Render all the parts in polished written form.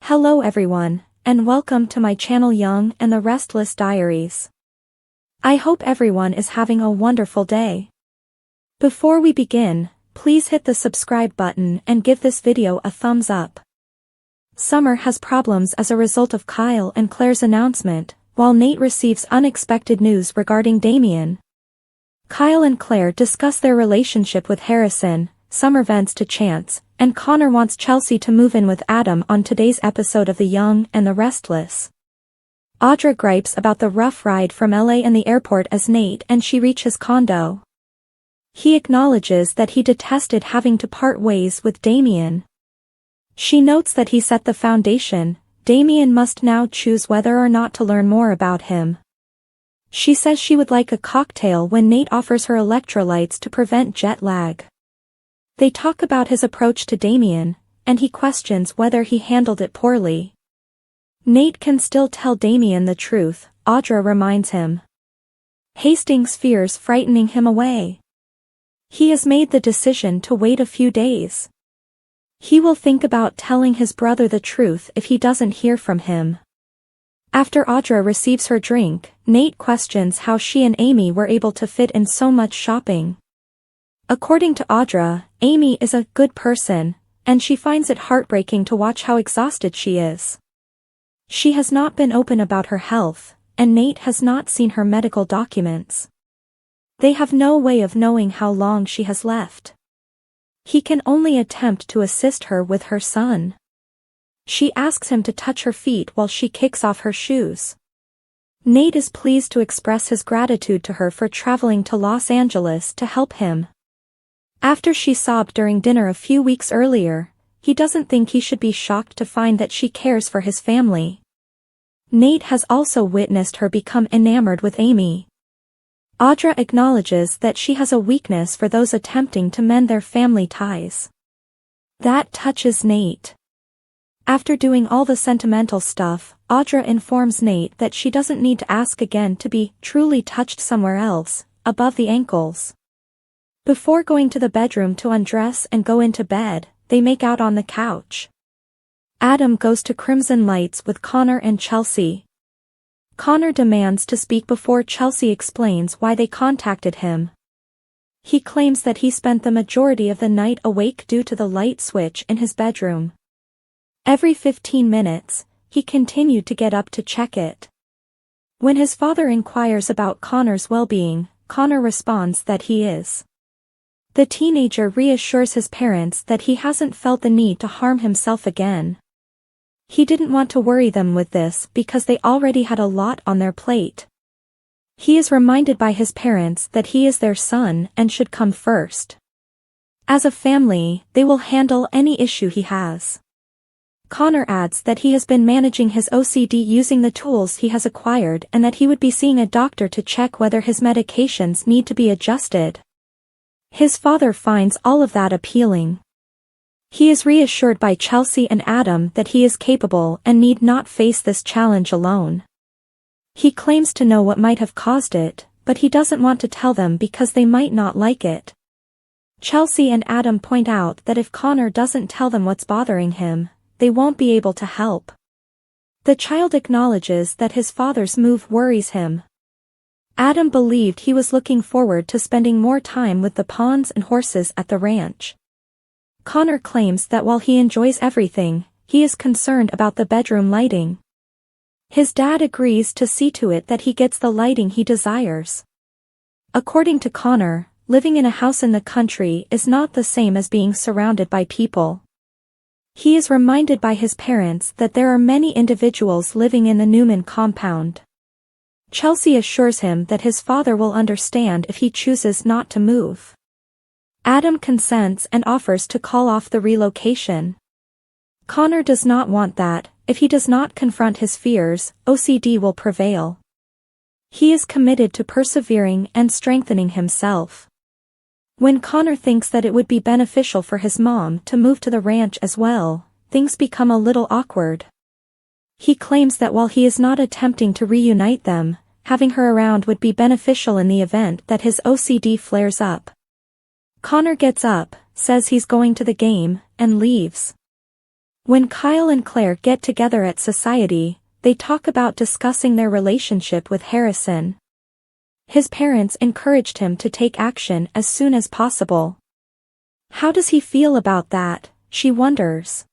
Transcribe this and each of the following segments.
Hello everyone, and welcome to my channel Young and The Restless Diaries. I hope everyone is having a wonderful day. Before we begin, please hit the subscribe button and give this video a thumbs up. Summer has problems as a result of Kyle and Claire's announcement, while Nate receives unexpected news regarding Damien. Kyle and Claire discuss their relationship with Harrison, Summer vents to Chance, and Connor wants Chelsea to move in with Adam on today's episode of The Young and The Restless. Audra gripes about the rough ride from LA and the airport as Nate and she reach his condo. He acknowledges that he detested having to part ways with Damien. She notes that he set the foundation. Damien must now choose whether or not to learn more about him. She says she would like a cocktail when Nate offers her electrolytes to prevent jet lag. They talk about his approach to Damien, and he questions whether he handled it poorly. Nate can still tell Damien the truth, Audra reminds him. Hastings fears frightening him away. He has made the decision to wait a few days. He will think about telling his brother the truth if he doesn't hear from him. After Audra receives her drink, Nate questions how she and Amy were able to fit in so much shopping. According to Audra, Amy is a good person, and she finds it heartbreaking to watch how exhausted she is. She has not been open about her health, and Nate has not seen her medical documents. They have no way of knowing how long she has left. He can only attempt to assist her with her son. She asks him to touch her feet while she kicks off her shoes. Nate is pleased to express his gratitude to her for traveling to Los Angeles to help him. After she sobbed during dinner a few weeks earlier, he doesn't think he should be shocked to find that she cares for his family. Nate has also witnessed her become enamored with Amy. Audra acknowledges that she has a weakness for those attempting to mend their family ties. That touches Nate. After doing all the sentimental stuff, Audra informs Nate that she doesn't need to ask again to be truly touched somewhere else, above the ankles. Before going to the bedroom to undress and go into bed, they make out on the couch. Adam goes to Crimson Lights with Connor and Chelsea. Connor demands to speak before Chelsea explains why they contacted him. He claims that he spent the majority of the night awake due to the light switch in his bedroom. Every 15 minutes, he continued to get up to check it. When his father inquires about Connor's well-being, Connor responds that he is. The teenager reassures his parents that he hasn't felt the need to harm himself again. He didn't want to worry them with this because they already had a lot on their plate. He is reminded by his parents that he is their son and should come first. As a family, they will handle any issue he has. Connor adds that he has been managing his OCD using the tools he has acquired and that he would be seeing a doctor to check whether his medications need to be adjusted. His father finds all of that appealing. He is reassured by Chelsea and Adam that he is capable and need not face this challenge alone. He claims to know what might have caused it, but he doesn't want to tell them because they might not like it. Chelsea and Adam point out that if Connor doesn't tell them what's bothering him, they won't be able to help. The child acknowledges that his father's move worries him. Adam believed he was looking forward to spending more time with the pawns and horses at the ranch. Connor claims that while he enjoys everything, he is concerned about the bedroom lighting. His dad agrees to see to it that he gets the lighting he desires. According to Connor, living in a house in the country is not the same as being surrounded by people. He is reminded by his parents that there are many individuals living in the Newman compound. Chelsea assures him that his father will understand if he chooses not to move. Adam consents and offers to call off the relocation. Connor does not want that. If he does not confront his fears, OCD will prevail. He is committed to persevering and strengthening himself. When Connor thinks that it would be beneficial for his mom to move to the ranch as well, things become a little awkward. He claims that while he is not attempting to reunite them, having her around would be beneficial in the event that his OCD flares up. Connor gets up, says he's going to the game, and leaves. When Kyle and Claire get together at society, they talk about discussing their relationship with Harrison. His parents encouraged him to take action as soon as possible. How does he feel about that, she wonders.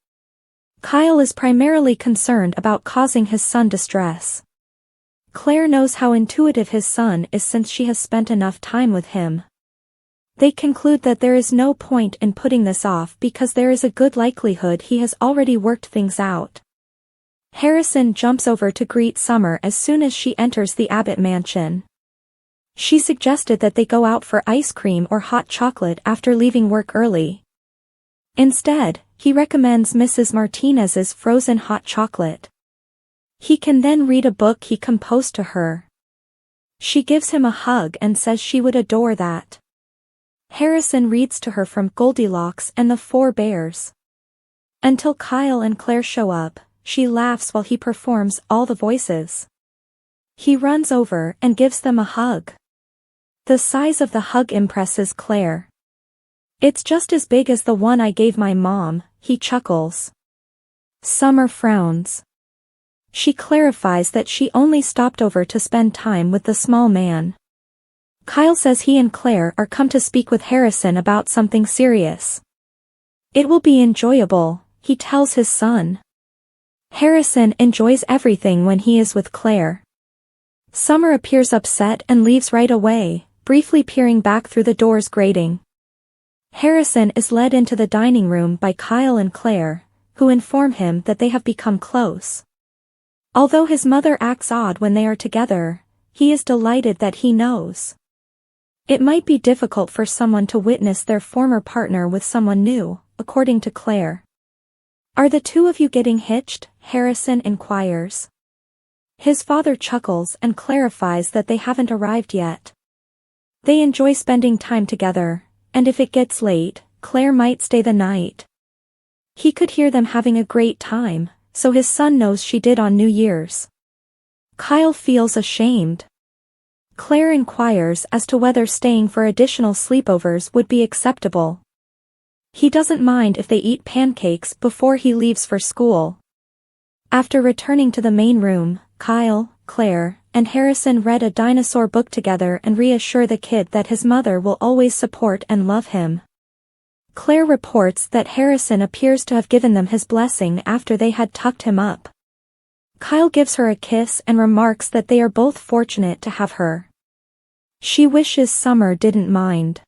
Kyle is primarily concerned about causing his son distress. Claire knows how intuitive his son is since she has spent enough time with him. They conclude that there is no point in putting this off because there is a good likelihood he has already worked things out. Harrison jumps over to greet Summer as soon as she enters the Abbott mansion. She suggested that they go out for ice cream or hot chocolate after leaving work early. Instead, he recommends Mrs. Martinez's frozen hot chocolate. He can then read a book he composed to her. She gives him a hug and says she would adore that. Harrison reads to her from Goldilocks and the Four Bears. Until Kyle and Claire show up, she laughs while he performs all the voices. He runs over and gives them a hug. The size of the hug impresses Claire. "It's just as big as the one I gave my mom," he chuckles. Summer frowns. She clarifies that she only stopped over to spend time with the small man. Kyle says he and Claire are come to speak with Harrison about something serious. "It will be enjoyable," he tells his son. Harrison enjoys everything when he is with Claire. Summer appears upset and leaves right away, briefly peering back through the door's grating. Harrison is led into the dining room by Kyle and Claire, who inform him that they have become close. Although his mother acts odd when they are together, he is delighted that he knows. It might be difficult for someone to witness their former partner with someone new, according to Claire. "Are the two of you getting hitched?" Harrison inquires. His father chuckles and clarifies that they haven't arrived yet. They enjoy spending time together, and if it gets late, Claire might stay the night. He could hear them having a great time, so his son knows she did on New Year's. Kyle feels ashamed. Claire inquires as to whether staying for additional sleepovers would be acceptable. He doesn't mind if they eat pancakes before he leaves for school. After returning to the main room, Kyle, Claire, and Harrison read a dinosaur book together and reassure the kid that his mother will always support and love him. Claire reports that Harrison appears to have given them his blessing after they had tucked him up. Kyle gives her a kiss and remarks that they are both fortunate to have her. She wishes Summer didn't mind.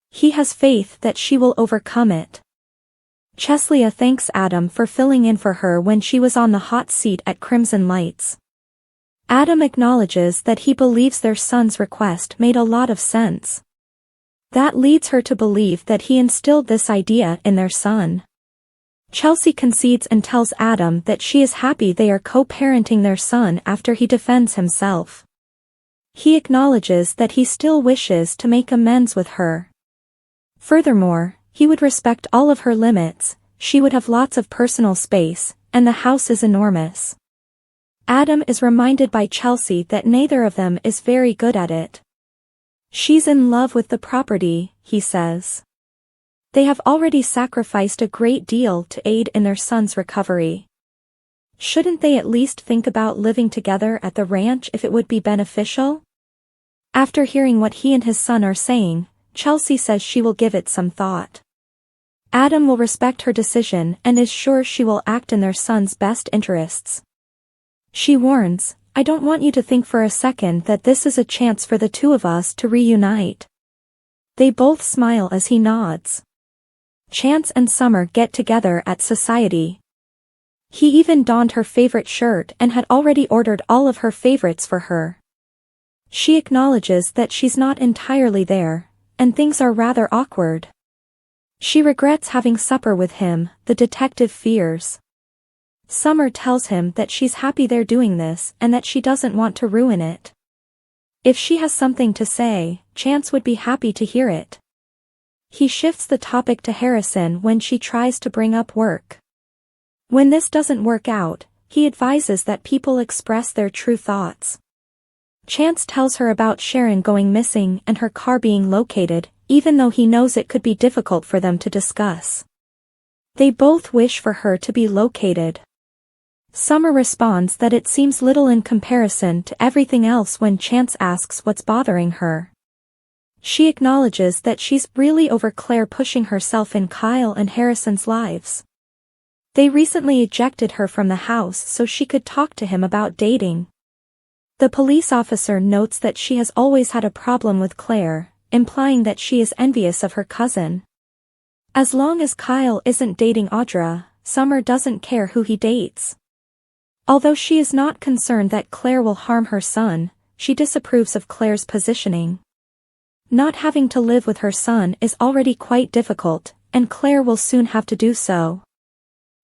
He has faith that she will overcome it. Cheslea thanks Adam for filling in for her when she was on the hot seat at Crimson Lights. Adam acknowledges that he believes their son's request made a lot of sense. That leads her to believe that he instilled this idea in their son. Chelsea concedes and tells Adam that she is happy they are co-parenting their son after he defends himself. He acknowledges that he still wishes to make amends with her. Furthermore, he would respect all of her limits, she would have lots of personal space, and the house is enormous. Adam is reminded by Chelsea that neither of them is very good at it. She's in love with the property, he says. They have already sacrificed a great deal to aid in their son's recovery. Shouldn't they at least think about living together at the ranch if it would be beneficial? After hearing what he and his son are saying, Chelsea says she will give it some thought. Adam will respect her decision and is sure she will act in their son's best interests. She warns, "I don't want you to think for a second that this is a chance for the two of us to reunite." They both smile as he nods. Chance and Summer get together at society. He even donned her favorite shirt and had already ordered all of her favorites for her. She acknowledges that she's not entirely there, and things are rather awkward. She regrets having supper with him, the detective fears. Summer tells him that she's happy they're doing this and that she doesn't want to ruin it. If she has something to say, Chance would be happy to hear it. He shifts the topic to Harrison when she tries to bring up work. When this doesn't work out, he advises that people express their true thoughts. Chance tells her about Sharon going missing and her car being located, even though he knows it could be difficult for them to discuss. They both wish for her to be located. Summer responds that it seems little in comparison to everything else when Chance asks what's bothering her. She acknowledges that she's really over Claire pushing herself in Kyle and Harrison's lives. They recently ejected her from the house so she could talk to him about dating. The police officer notes that she has always had a problem with Claire, implying that she is envious of her cousin. As long as Kyle isn't dating Audra, Summer doesn't care who he dates. Although she is not concerned that Claire will harm her son, she disapproves of Claire's positioning. Not having to live with her son is already quite difficult, and Claire will soon have to do so.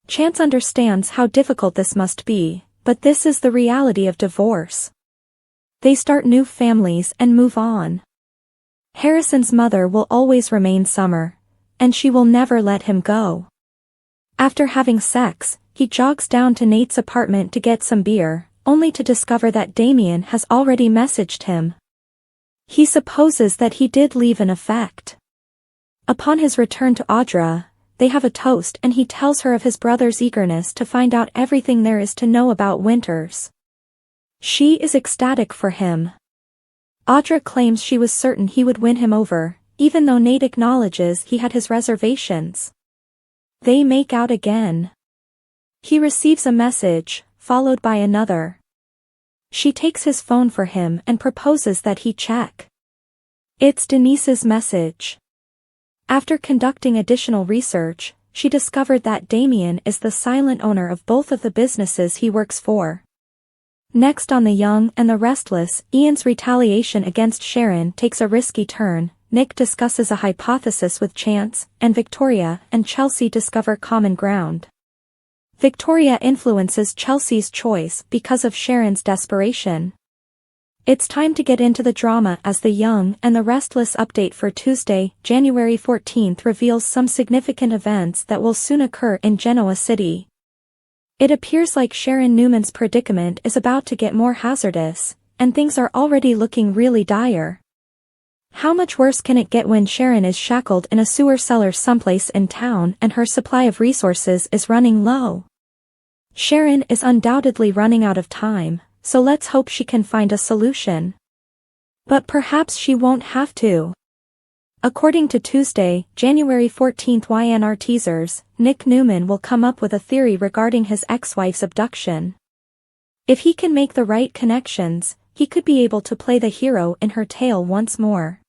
Chance understands how difficult this must be, but this is the reality of divorce. They start new families and move on. Harrison's mother will always remain Summer, and she will never let him go. After having sex, he jogs down to Nate's apartment to get some beer, only to discover that Damien has already messaged him. He supposes that he did leave an effect. Upon his return to Audra, they have a toast and he tells her of his brother's eagerness to find out everything there is to know about Winters. She is ecstatic for him. Audra claims she was certain he would win him over, even though Nate acknowledges he had his reservations. They make out again. He receives a message, followed by another. She takes his phone for him and proposes that he check. It's Denise's message. After conducting additional research, she discovered that Damien is the silent owner of both of the businesses he works for. Next on the Young and the Restless, Ian's retaliation against Sharon takes a risky turn. Nick discusses a hypothesis with Chance, and Victoria and Chelsea discover common ground. Victoria influences Chelsea's choice because of Sharon's desperation. It's time to get into the drama as the Young and the Restless update for Tuesday, January 14th reveals some significant events that will soon occur in Genoa City. It appears like Sharon Newman's predicament is about to get more hazardous, and things are already looking really dire. How much worse can it get when Sharon is shackled in a sewer cellar someplace in town and her supply of resources is running low? Sharon is undoubtedly running out of time, so let's hope she can find a solution. But perhaps she won't have to. According to Tuesday, January 14th YNR teasers, Nick Newman will come up with a theory regarding his ex-wife's abduction. If he can make the right connections, he could be able to play the hero in her tale once more.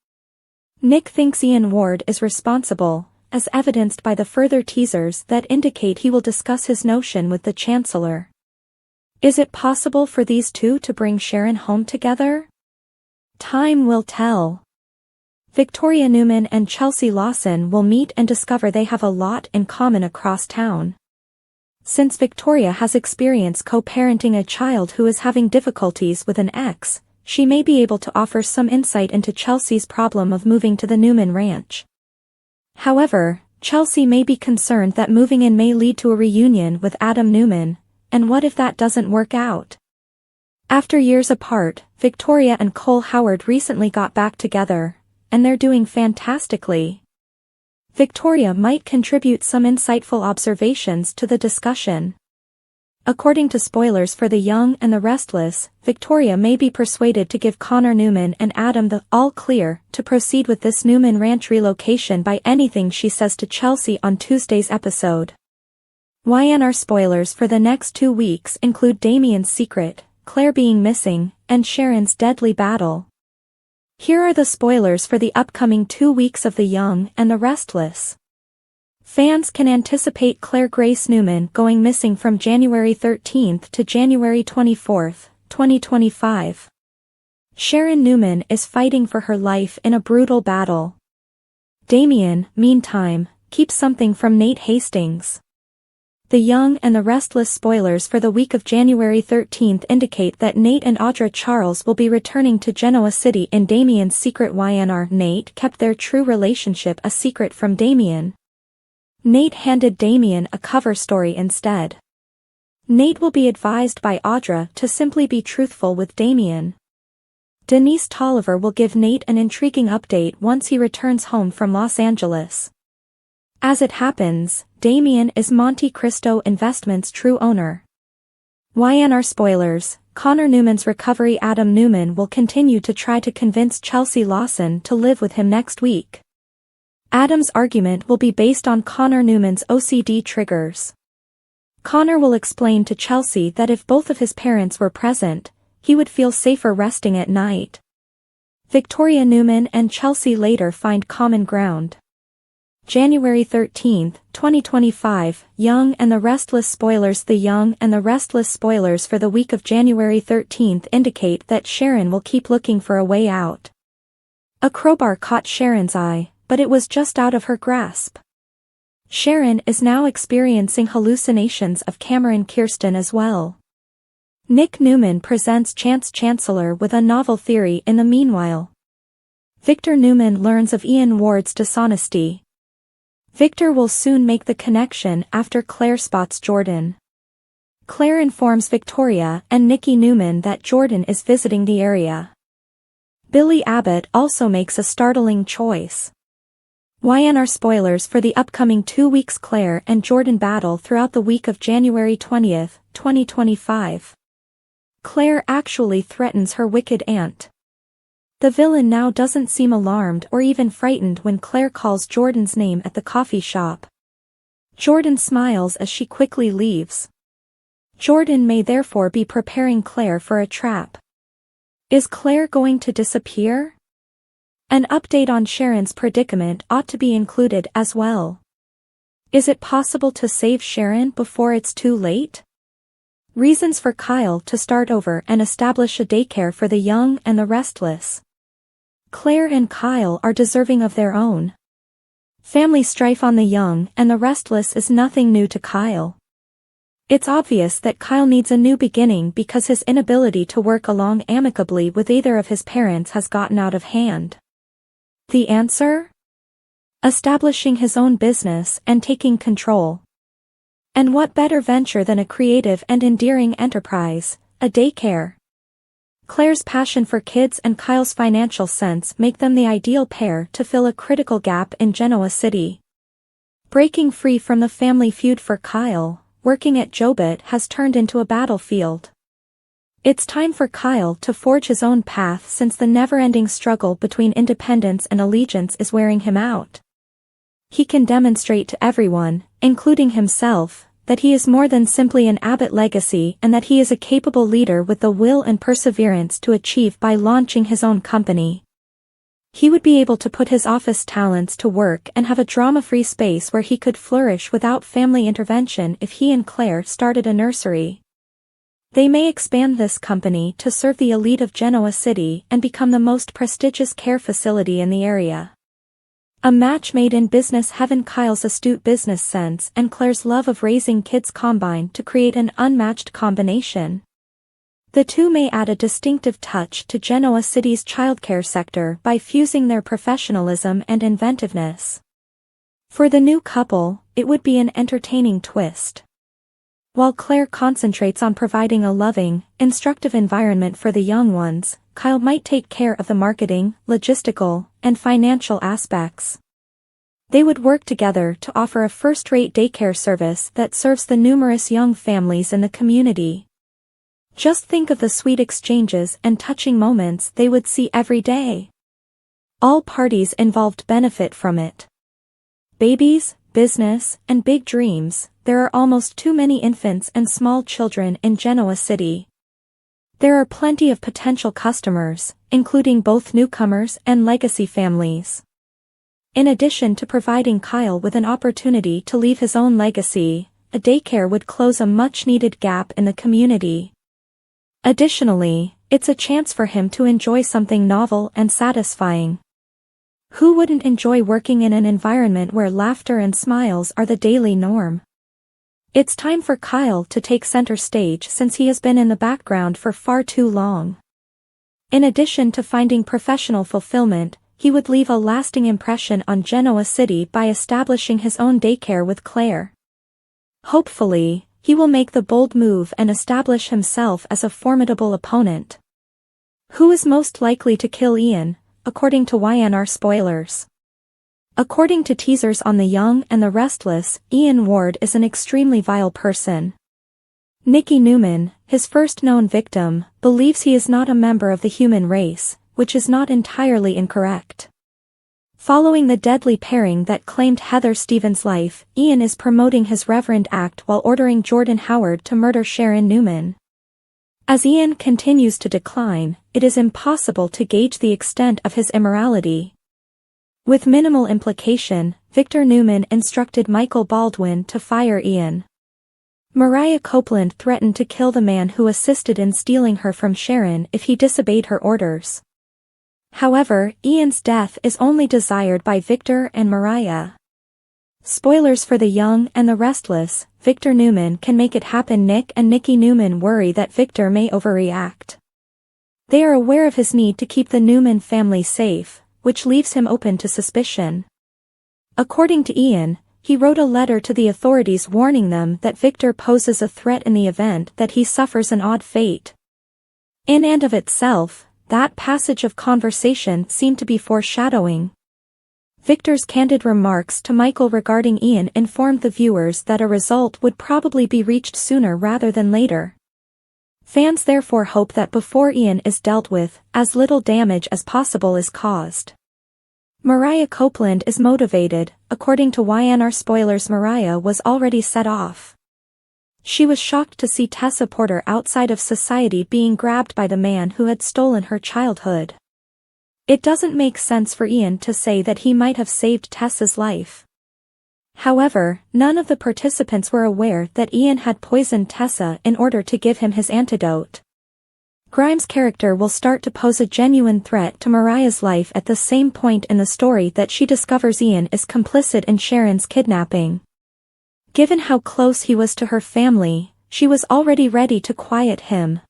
Nick thinks Ian Ward is responsible, as evidenced by the further teasers that indicate he will discuss his notion with the Chancellor. Is it possible for these two to bring Sharon home together? Time will tell. Victoria Newman and Chelsea Lawson will meet and discover they have a lot in common across town. Since Victoria has experience co-parenting a child who is having difficulties with an ex, she may be able to offer some insight into Chelsea's problem of moving to the Newman ranch. However, Chelsea may be concerned that moving in may lead to a reunion with Adam Newman, and what if that doesn't work out? After years apart, Victoria and Cole Howard recently got back together, and they're doing fantastically. Victoria might contribute some insightful observations to the discussion. According to spoilers for The Young and the Restless, Victoria may be persuaded to give Connor Newman and Adam the all-clear to proceed with this Newman Ranch relocation by anything she says to Chelsea on Tuesday's episode. YNR spoilers for the next 2 weeks include Damien's secret, Claire being missing, and Sharon's deadly battle. Here are the spoilers for the upcoming 2 weeks of The Young and the Restless. Fans can anticipate Claire Grace Newman going missing from January 13th to January 24th, 2025. Sharon Newman is fighting for her life in a brutal battle. Damien, meantime, keeps something from Nate Hastings. The Young and the Restless spoilers for the week of January 13th indicate that Nate and Audra Charles will be returning to Genoa City in Damien's secret. YNR Nate kept their true relationship a secret from Damien. Nate handed Damien a cover story instead. Nate will be advised by Audra to simply be truthful with Damien. Denise Tolliver will give Nate an intriguing update once he returns home from Los Angeles. As it happens, Damien is Monte Cristo Investments' true owner. YNR spoilers, Connor Newman's recovery. Adam Newman will continue to try to convince Chelsea Lawson to live with him next week. Adam's argument will be based on Connor Newman's OCD triggers. Connor will explain to Chelsea that if both of his parents were present, he would feel safer resting at night. Victoria Newman and Chelsea later find common ground. January 13, 2025, Young and the Restless spoilers. The Young and the Restless spoilers for the week of January 13 indicate that Sharon will keep looking for a way out. A crowbar caught Sharon's eye, but it was just out of her grasp. Sharon is now experiencing hallucinations of Cameron Kirsten as well. Nick Newman presents Chance Chancellor with a novel theory. In the meanwhile, Victor Newman learns of Ian Ward's dishonesty. Victor will soon make the connection after Claire spots Jordan. Claire informs Victoria and Nikki Newman that Jordan is visiting the area. Billy Abbott also makes a startling choice. YNR spoilers for the upcoming 2 weeks. Claire and Jordan battle throughout the week of January 20, 2025. Claire actually threatens her wicked aunt. The villain now doesn't seem alarmed or even frightened when Claire calls Jordan's name at the coffee shop. Jordan smiles as she quickly leaves. Jordan may therefore be preparing Claire for a trap. Is Claire going to disappear? An update on Sharon's predicament ought to be included as well. Is it possible to save Sharon before it's too late? Reasons for Kyle to start over and establish a daycare for the young and the restless. Claire and Kyle are deserving of their own. Family strife on the young and the restless is nothing new to Kyle. It's obvious that Kyle needs a new beginning because his inability to work along amicably with either of his parents has gotten out of hand. The answer? Establishing his own business and taking control. And what better venture than a creative and endearing enterprise, a daycare? Claire's passion for kids and Kyle's financial sense make them the ideal pair to fill a critical gap in Genoa City. Breaking free from the family feud for Kyle, working at Jobit has turned into a battlefield. It's time for Kyle to forge his own path since the never-ending struggle between independence and allegiance is wearing him out. He can demonstrate to everyone, including himself, that he is more than simply an Abbott legacy and that he is a capable leader with the will and perseverance to achieve by launching his own company. He would be able to put his office talents to work and have a drama-free space where he could flourish without family intervention if he and Claire started a nursery. They may expand this company to serve the elite of Genoa City and become the most prestigious care facility in the area. A match made in business heaven. Kyle's astute business sense and Claire's love of raising kids combine to create an unmatched combination. The two may add a distinctive touch to Genoa City's childcare sector by fusing their professionalism and inventiveness. For the new couple, it would be an entertaining twist. While Claire concentrates on providing a loving, instructive environment for the young ones, Kyle might take care of the marketing, logistical, and financial aspects. They would work together to offer a first-rate daycare service that serves the numerous young families in the community. Just think of the sweet exchanges and touching moments they would see every day. All parties involved benefit from it. Babies, business, and big dreams. There are almost too many infants and small children in Genoa City. There are plenty of potential customers, including both newcomers and legacy families. In addition to providing Kyle with an opportunity to leave his own legacy, a daycare would close a much-needed gap in the community. Additionally, it's a chance for him to enjoy something novel and satisfying. Who wouldn't enjoy working in an environment where laughter and smiles are the daily norm? It's time for Kyle to take center stage since he has been in the background for far too long. In addition to finding professional fulfillment, he would leave a lasting impression on Genoa City by establishing his own daycare with Claire. Hopefully, he will make the bold move and establish himself as a formidable opponent. Who is most likely to kill Ian, according to YNR spoilers? According to teasers on The Young and the Restless, Ian Ward is an extremely vile person. Nicky Newman, his first known victim, believes he is not a member of the human race, which is not entirely incorrect. Following the deadly pairing that claimed Heather Stevens' life, Ian is promoting his reverend act while ordering Jordan Howard to murder Sharon Newman. As Ian continues to decline, it is impossible to gauge the extent of his immorality. With minimal implication, Victor Newman instructed Michael Baldwin to fire Ian. Mariah Copeland threatened to kill the man who assisted in stealing her from Sharon if he disobeyed her orders. However, Ian's death is only desired by Victor and Mariah. Spoilers for The Young and the Restless, Victor Newman can make it happen. Nick and Nicky Newman worry that Victor may overreact. They are aware of his need to keep the Newman family safe, which leaves him open to suspicion. According to Ian, he wrote a letter to the authorities warning them that Victor poses a threat in the event that he suffers an odd fate. In and of itself, that passage of conversation seemed to be foreshadowing. Victor's candid remarks to Michael regarding Ian informed the viewers that a result would probably be reached sooner rather than later. Fans therefore hope that before Ian is dealt with, as little damage as possible is caused. Mariah Copeland is motivated. According to YNR spoilers, Mariah was already set off. She was shocked to see Tessa Porter outside of society being grabbed by the man who had stolen her childhood. It doesn't make sense for Ian to say that he might have saved Tessa's life. However, none of the participants were aware that Ian had poisoned Tessa in order to give him his antidote. Grimes' character will start to pose a genuine threat to Mariah's life at the same point in the story that she discovers Ian is complicit in Sharon's kidnapping. Given how close he was to her family, she was already ready to quiet him.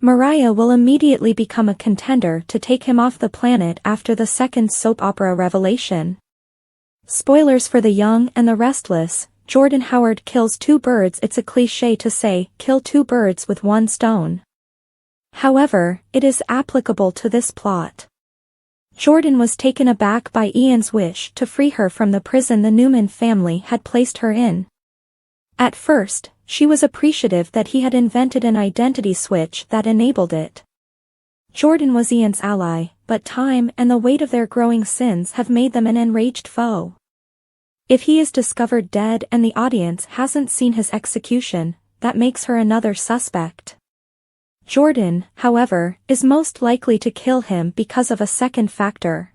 Mariah will immediately become a contender to take him off the planet after the second soap opera revelation. Spoilers for The Young and the Restless, Jordan Howard kills two birds. It's a cliché to say, kill two birds with one stone. However, it is applicable to this plot. Jordan was taken aback by Ian's wish to free her from the prison the Newman family had placed her in. At first, she was appreciative that he had invented an identity switch that enabled it. Jordan was Ian's ally, but time and the weight of their growing sins have made them an enraged foe. If he is discovered dead and the audience hasn't seen his execution, that makes her another suspect. Jordan, however, is most likely to kill him because of a second factor.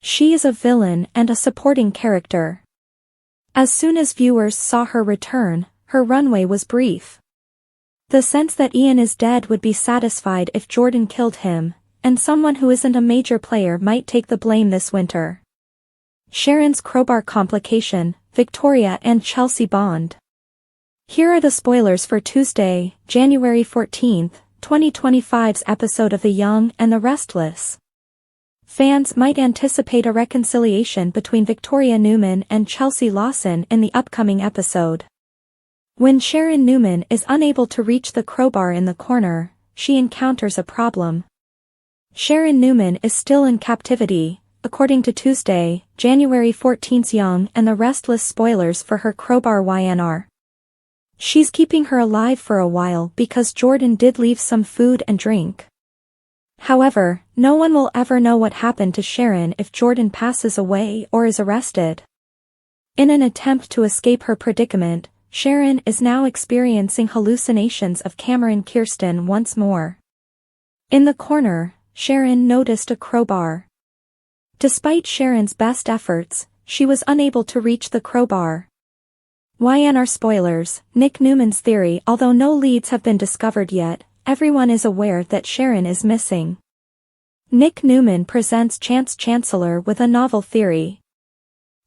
She is a villain and a supporting character. As soon as viewers saw her return, her runway was brief. The sense that Ian is dead would be satisfied if Jordan killed him, and someone who isn't a major player might take the blame this winter. Sharon's crowbar complication, Victoria and Chelsea bond. Here are the spoilers for Tuesday, January 14, 2025's episode of The Young and the Restless. Fans might anticipate a reconciliation between Victoria Newman and Chelsea Lawson in the upcoming episode. When Sharon Newman is unable to reach the crowbar in the corner, she encounters a problem. Sharon Newman is still in captivity, according to Tuesday, January 14's Young and the Restless spoilers for her crowbar YNR. She's keeping her alive for a while because Jordan did leave some food and drink. However, no one will ever know what happened to Sharon if Jordan passes away or is arrested. In an attempt to escape her predicament, Sharon is now experiencing hallucinations of Cameron Kirsten once more. In the corner, Sharon noticed a crowbar. Despite Sharon's best efforts, she was unable to reach the crowbar. YNR spoilers, Nick Newman's theory. Although no leads have been discovered yet, everyone is aware that Sharon is missing. Nick Newman presents Chance Chancellor with a novel theory.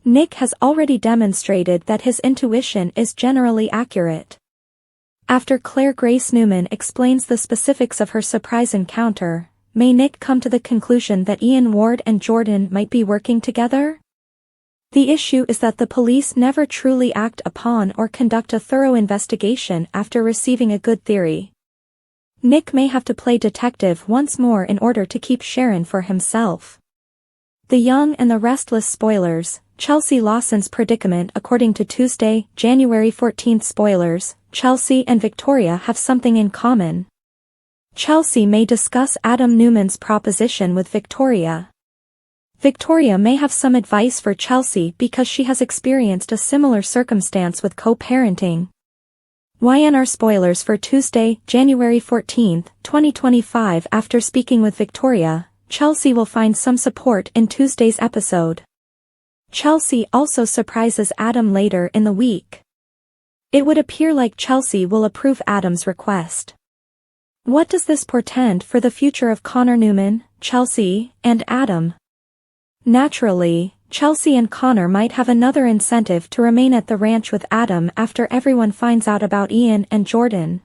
Nick has already demonstrated that his intuition is generally accurate. After Claire Grace Newman explains the specifics of her surprise encounter, may Nick come to the conclusion that Ian Ward and Jordan might be working together? The issue is that the police never truly act upon or conduct a thorough investigation after receiving a good theory. Nick may have to play detective once more in order to keep Sharon for himself. The Young and the Restless spoilers, Chelsea Lawson's predicament. According to Tuesday, January 14th spoilers, Chelsea and Victoria have something in common. Chelsea may discuss Adam Newman's proposition with Victoria. Victoria may have some advice for Chelsea because she has experienced a similar circumstance with co-parenting. YNR spoilers for Tuesday, January 14th, 2025. After speaking with Victoria, Chelsea will find some support in Tuesday's episode. Chelsea also surprises Adam later in the week. It would appear like Chelsea will approve Adam's request. What does this portend for the future of Connor Newman, Chelsea, and Adam? Naturally, Chelsea and Connor might have another incentive to remain at the ranch with Adam after everyone finds out about Ian and Jordan.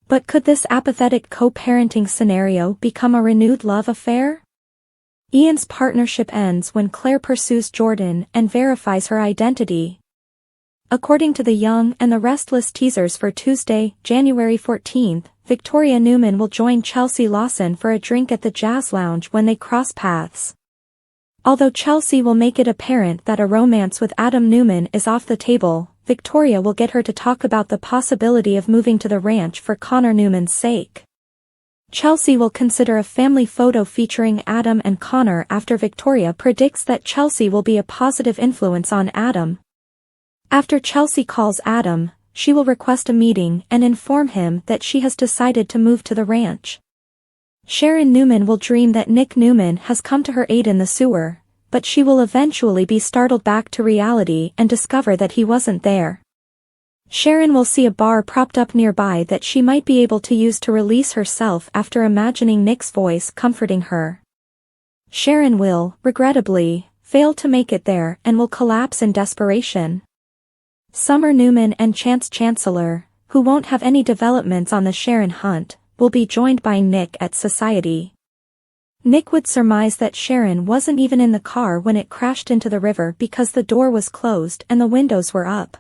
But could this apathetic co-parenting scenario become a renewed love affair? Ian's partnership ends when Claire pursues Jordan and verifies her identity. According to the Young and the Restless teasers for Tuesday, January 14th, Victoria Newman will join Chelsea Lawson for a drink at the Jazz Lounge when they cross paths. Although Chelsea will make it apparent that a romance with Adam Newman is off the table, Victoria will get her to talk about the possibility of moving to the ranch for Connor Newman's sake. Chelsea will consider a family photo featuring Adam and Connor after Victoria predicts that Chelsea will be a positive influence on Adam. After Chelsea calls Adam, she will request a meeting and inform him that she has decided to move to the ranch. Sharon Newman will dream that Nick Newman has come to her aid in the sewer, but she will eventually be startled back to reality and discover that he wasn't there. Sharon will see a bar propped up nearby that she might be able to use to release herself after imagining Nick's voice comforting her. Sharon will, regrettably, fail to make it there and will collapse in desperation. Summer Newman and Chance Chancellor, who won't have any developments on the Sharon hunt, will be joined by Nick at Society. Nick would surmise that Sharon wasn't even in the car when it crashed into the river because the door was closed and the windows were up.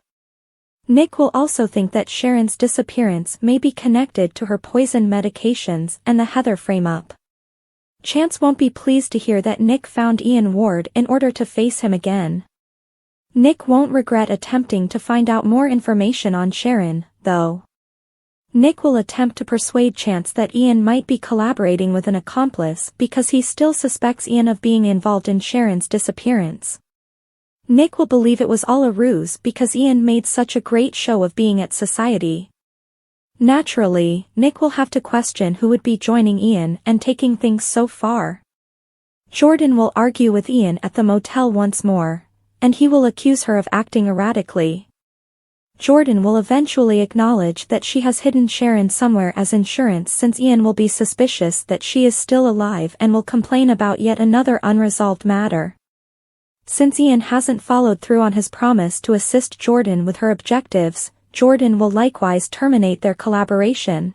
Nick will also think that Sharon's disappearance may be connected to her poison medications and the Heather frame-up. Chance won't be pleased to hear that Nick found Ian Ward in order to face him again. Nick won't regret attempting to find out more information on Sharon, though. Nick will attempt to persuade Chance that Ian might be collaborating with an accomplice because he still suspects Ian of being involved in Sharon's disappearance. Nick will believe it was all a ruse because Ian made such a great show of being at Society. Naturally, Nick will have to question who would be joining Ian and taking things so far. Jordan will argue with Ian at the motel once more, and he will accuse her of acting erratically. Jordan will eventually acknowledge that she has hidden Sharon somewhere as insurance since Ian will be suspicious that she is still alive and will complain about yet another unresolved matter. Since Ian hasn't followed through on his promise to assist Jordan with her objectives, Jordan will likewise terminate their collaboration.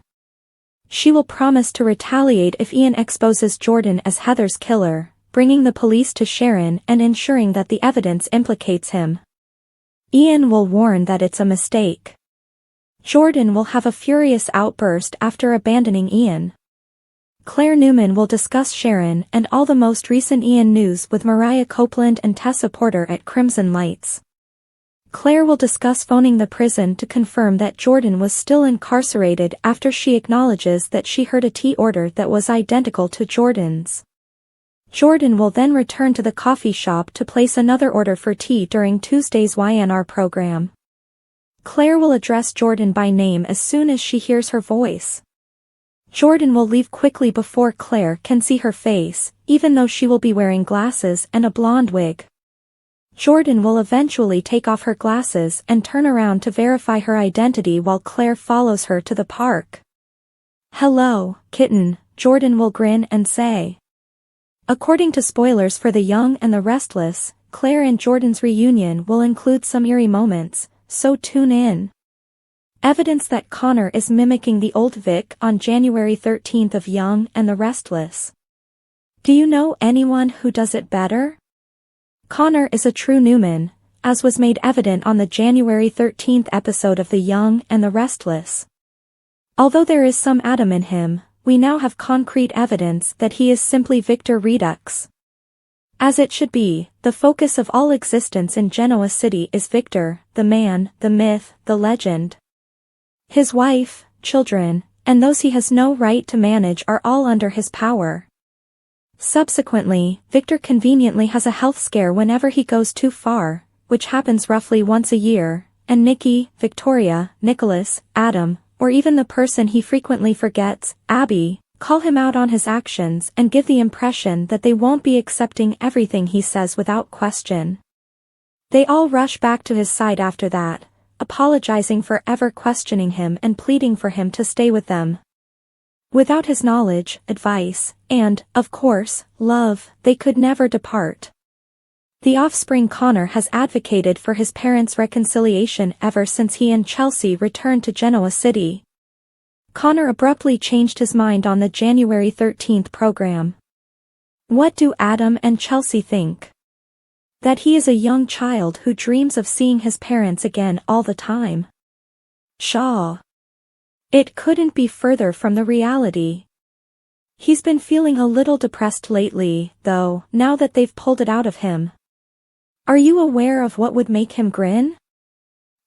She will promise to retaliate if Ian exposes Jordan as Heather's killer, bringing the police to Sharon and ensuring that the evidence implicates him. Ian will warn that it's a mistake. Jordan will have a furious outburst after abandoning Ian. Claire Newman will discuss Sharon and all the most recent Ian news with Mariah Copeland and Tessa Porter at Crimson Lights. Claire will discuss phoning the prison to confirm that Jordan was still incarcerated after she acknowledges that she heard a tea order that was identical to Jordan's. Jordan will then return to the coffee shop to place another order for tea during Tuesday's YNR program. Claire will address Jordan by name as soon as she hears her voice. Jordan will leave quickly before Claire can see her face, even though she will be wearing glasses and a blonde wig. Jordan will eventually take off her glasses and turn around to verify her identity while Claire follows her to the park. "Hello, kitten," Jordan will grin and say. According to spoilers for The Young and the Restless, Claire and Jordan's reunion will include some eerie moments, so tune in. Evidence that Connor is mimicking the old Vic on January 13th of Young and the Restless. Do you know anyone who does it better? Connor is a true Newman, as was made evident on the January 13th episode of The Young and the Restless. Although there is some Adam in him, we now have concrete evidence that he is simply Victor Redux. As it should be, the focus of all existence in Genoa City is Victor, the man, the myth, the legend. His wife, children, and those he has no right to manage are all under his power. Subsequently, Victor conveniently has a health scare whenever he goes too far, which happens roughly once a year, and Nikki, Victoria, Nicholas, Adam, or even the person he frequently forgets, Abby, call him out on his actions and give the impression that they won't be accepting everything he says without question. They all rush back to his side after that, apologizing for ever questioning him and pleading for him to stay with them. Without his knowledge, advice, and, of course, love, they could never depart. The offspring Connor has advocated for his parents' reconciliation ever since he and Chelsea returned to Genoa City. Connor abruptly changed his mind on the January 13th program. What do Adam and Chelsea think? That he is a young child who dreams of seeing his parents again all the time. Pshaw. It couldn't be further from the reality. He's been feeling a little depressed lately, though, now that they've pulled it out of him. Are you aware of what would make him grin?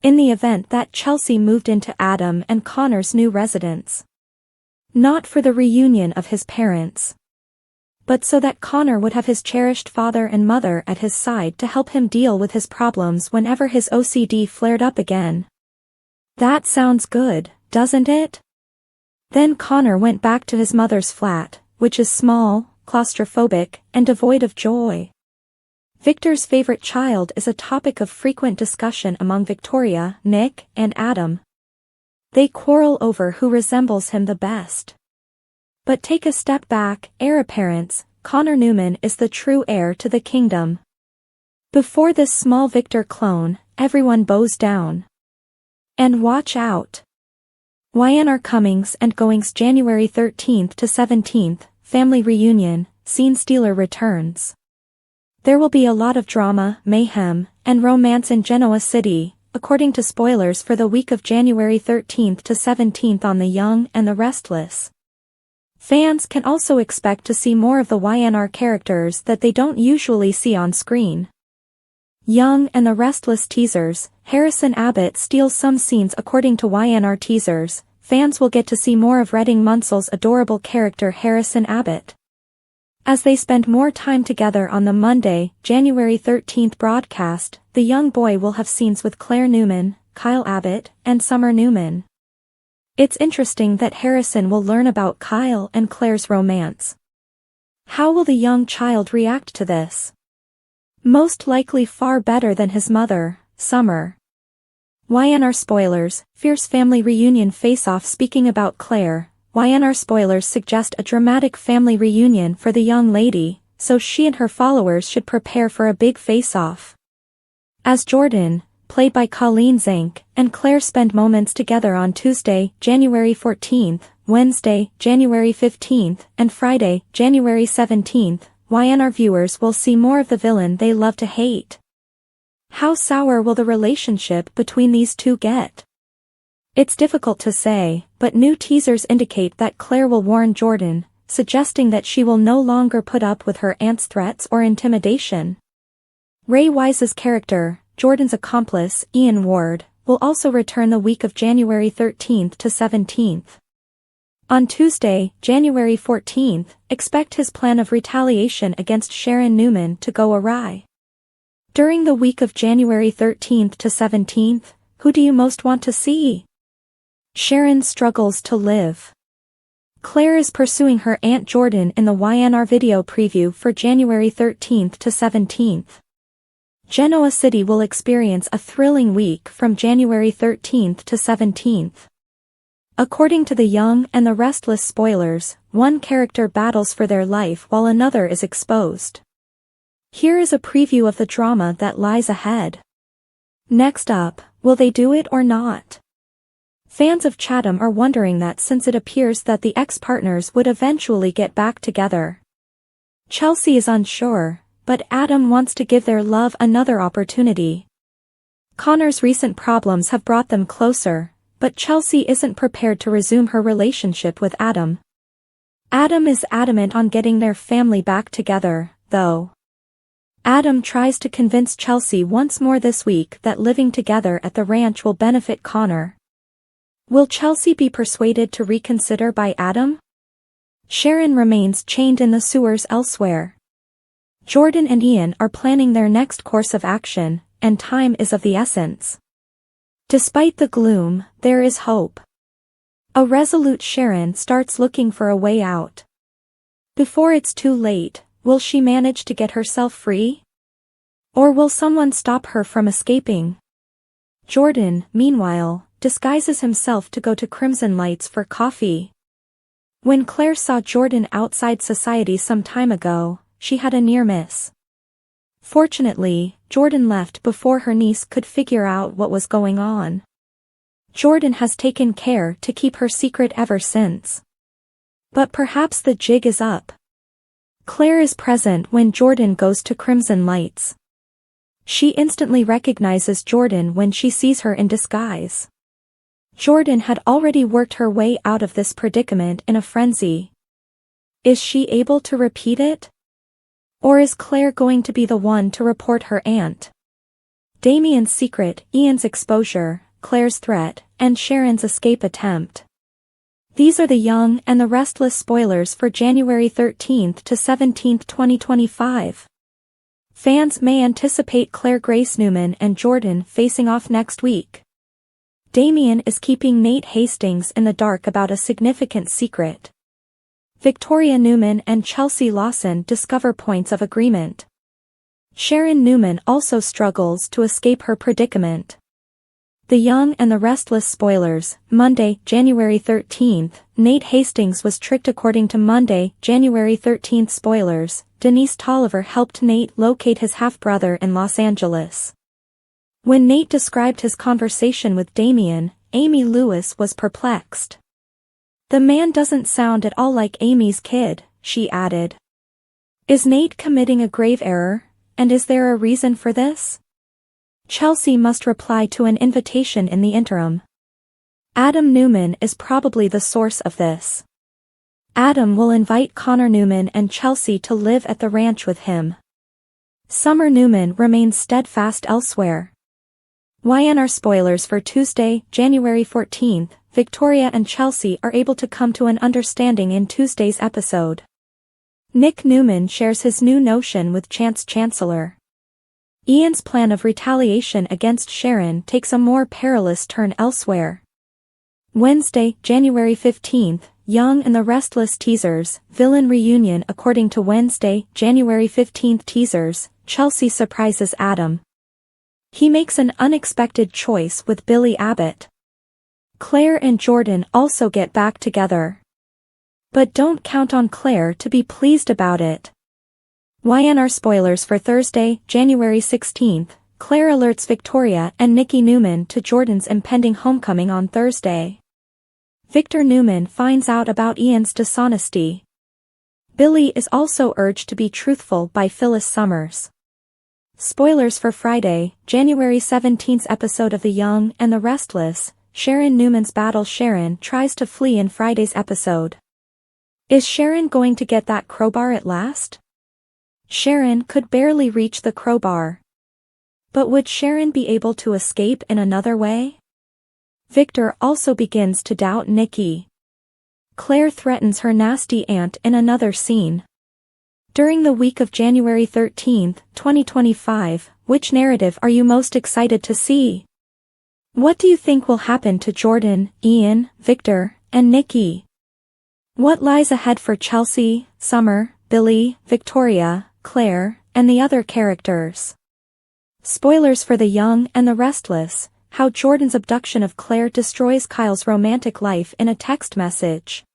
In the event that Chelsea moved into Adam and Connor's new residence. Not for the reunion of his parents, but so that Connor would have his cherished father and mother at his side to help him deal with his problems whenever his OCD flared up again. That sounds good, doesn't it? Then Connor went back to his mother's flat, which is small, claustrophobic, and devoid of joy. Victor's favorite child is a topic of frequent discussion among Victoria, Nick, and Adam. They quarrel over who resembles him the best. But take a step back, heir apparents, Connor Newman is the true heir to the kingdom. Before this small Victor clone, everyone bows down. And watch out. YNR comings and goings January 13th to 17th, family reunion, scene stealer returns. There will be a lot of drama, mayhem, and romance in Genoa City, according to spoilers for the week of January 13th to 17th on the Young and the Restless. Fans can also expect to see more of the YNR characters that they don't usually see on screen. Young and the Restless teasers, Harrison Abbott steals some scenes according to YNR teasers. Fans will get to see more of Redding Munsell's adorable character Harrison Abbott. As they spend more time together on the Monday, January 13th broadcast, the young boy will have scenes with Claire Newman, Kyle Abbott, and Summer Newman. It's interesting that Harrison will learn about Kyle and Claire's romance. How will the young child react to this? Most likely far better than his mother, Summer. YNR spoilers, fierce family reunion face-off. Speaking about Claire, YNR spoilers suggest a dramatic family reunion for the young lady, so she and her followers should prepare for a big face-off. As Jordan, played by Colleen Zink, and Claire spend moments together on Tuesday, January 14th, Wednesday, January 15th, and Friday, January 17th, YNR viewers will see more of the villain they love to hate. How sour will the relationship between these two get? It's difficult to say, but new teasers indicate that Claire will warn Jordan, suggesting that she will no longer put up with her aunt's threats or intimidation. Ray Wise's character, Jordan's accomplice, Ian Ward, will also return the week of January 13th to 17th. On Tuesday, January 14th, expect his plan of retaliation against Sharon Newman to go awry. During the week of January 13th to 17th, who do you most want to see? Sharon struggles to live. Claire is pursuing her Aunt Jordan in the YNR video preview for January 13th to 17th. Genoa City will experience a thrilling week from January 13th to 17th. According to the Young and the Restless spoilers, one character battles for their life while another is exposed. Here is a preview of the drama that lies ahead. Next up, will they do it or not? Fans of Chatham are wondering that since it appears that the ex-partners would eventually get back together. Chelsea is unsure, but Adam wants to give their love another opportunity. Connor's recent problems have brought them closer, but Chelsea isn't prepared to resume her relationship with Adam. Adam is adamant on getting their family back together, though. Adam tries to convince Chelsea once more this week that living together at the ranch will benefit Connor. Will Chelsea be persuaded to reconsider by Adam? Sharon remains chained in the sewers elsewhere. Jordan and Ian are planning their next course of action, and time is of the essence. Despite the gloom, there is hope. A resolute Sharon starts looking for a way out. Before it's too late, will she manage to get herself free? Or will someone stop her from escaping? Jordan, meanwhile, disguises himself to go to Crimson Lights for coffee. When Claire saw Jordan outside society some time ago, she had a near miss. Fortunately, Jordan left before her niece could figure out what was going on. Jordan has taken care to keep her secret ever since. But perhaps the jig is up. Claire is present when Jordan goes to Crimson Lights. She instantly recognizes Jordan when she sees her in disguise. Jordan had already worked her way out of this predicament in a frenzy. Is she able to repeat it? Or is Claire going to be the one to report her aunt? Damien's secret, Ian's exposure, Claire's threat, and Sharon's escape attempt. These are the Young and the Restless spoilers for January 13th to 17th, 2025. Fans may anticipate Claire Grace Newman and Jordan facing off next week. Damien is keeping Nate Hastings in the dark about a significant secret. Victoria Newman and Chelsea Lawson discover points of agreement. Sharon Newman also struggles to escape her predicament. The Young and the Restless spoilers, Monday, January 13th, Nate Hastings was tricked. According to Monday, January 13th spoilers, Denise Tolliver helped Nate locate his half-brother in Los Angeles. When Nate described his conversation with Damien, Amy Lewis was perplexed. "The man doesn't sound at all like Amy's kid," she added. Is Nate committing a grave error, and is there a reason for this? Chelsea must reply to an invitation in the interim. Adam Newman is probably the source of this. Adam will invite Connor Newman and Chelsea to live at the ranch with him. Summer Newman remains steadfast elsewhere. YNR spoilers for Tuesday, January 14th, Victoria and Chelsea are able to come to an understanding in Tuesday's episode. Nick Newman shares his new notion with Chance Chancellor. Ian's plan of retaliation against Sharon takes a more perilous turn elsewhere. Wednesday, January 15th, Young and the Restless teasers, villain reunion. According to Wednesday, January 15th teasers, Chelsea surprises Adam. He makes an unexpected choice with Billy Abbott. Claire and Jordan also get back together. But don't count on Claire to be pleased about it. YNR spoilers for Thursday, January 16th, Claire alerts Victoria and Nikki Newman to Jordan's impending homecoming on Thursday. Victor Newman finds out about Ian's dishonesty. Billy is also urged to be truthful by Phyllis Summers. Spoilers for Friday, January 17th episode of The Young and the Restless, Sharon Newman's battle. Sharon tries to flee in Friday's episode. Is Sharon going to get that crowbar at last? Sharon could barely reach the crowbar. But would Sharon be able to escape in another way? Victor also begins to doubt Nikki. Claire threatens her nasty aunt in another scene. During the week of January 13th, 2025, which narrative are you most excited to see? What do you think will happen to Jordan, Ian, Victor, and Nikki? What lies ahead for Chelsea, Summer, Billy, Victoria, Claire, and the other characters? Spoilers for The Young and the Restless, how Jordan's abduction of Claire destroys Kyle's romantic life in a text message.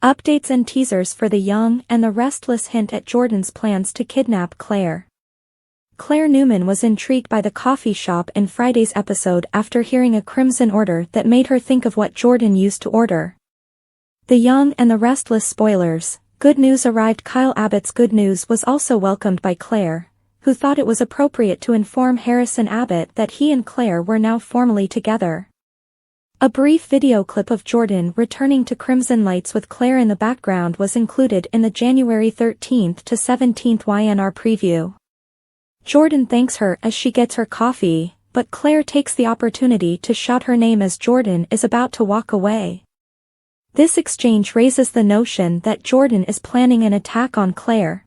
Updates and teasers for The Young and the Restless hint at Jordan's plans to kidnap Claire. Claire Newman was intrigued by the coffee shop in Friday's episode after hearing a crimson order that made her think of what Jordan used to order. The Young and the Restless spoilers, good news arrived. Kyle Abbott's good news was also welcomed by Claire, who thought it was appropriate to inform Harrison Abbott that he and Claire were now formally together. A brief video clip of Jordan returning to Crimson Lights with Claire in the background was included in the January 13th to 17th YNR preview. Jordan thanks her as she gets her coffee, but Claire takes the opportunity to shout her name as Jordan is about to walk away. This exchange raises the notion that Jordan is planning an attack on Claire.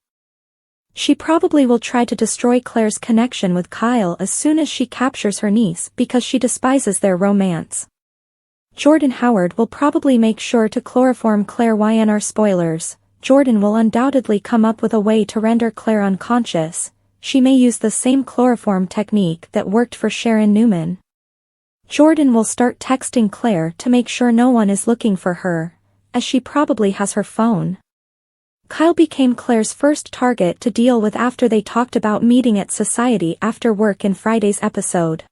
She probably will try to destroy Claire's connection with Kyle as soon as she captures her niece because she despises their romance. Jordan Howard will probably make sure to chloroform Claire. YNR spoilers, Jordan will undoubtedly come up with a way to render Claire unconscious. She may use the same chloroform technique that worked for Sharon Newman. Jordan will start texting Claire to make sure no one is looking for her, as she probably has her phone. Kyle became Claire's first target to deal with after they talked about meeting at Society after work in Friday's episode.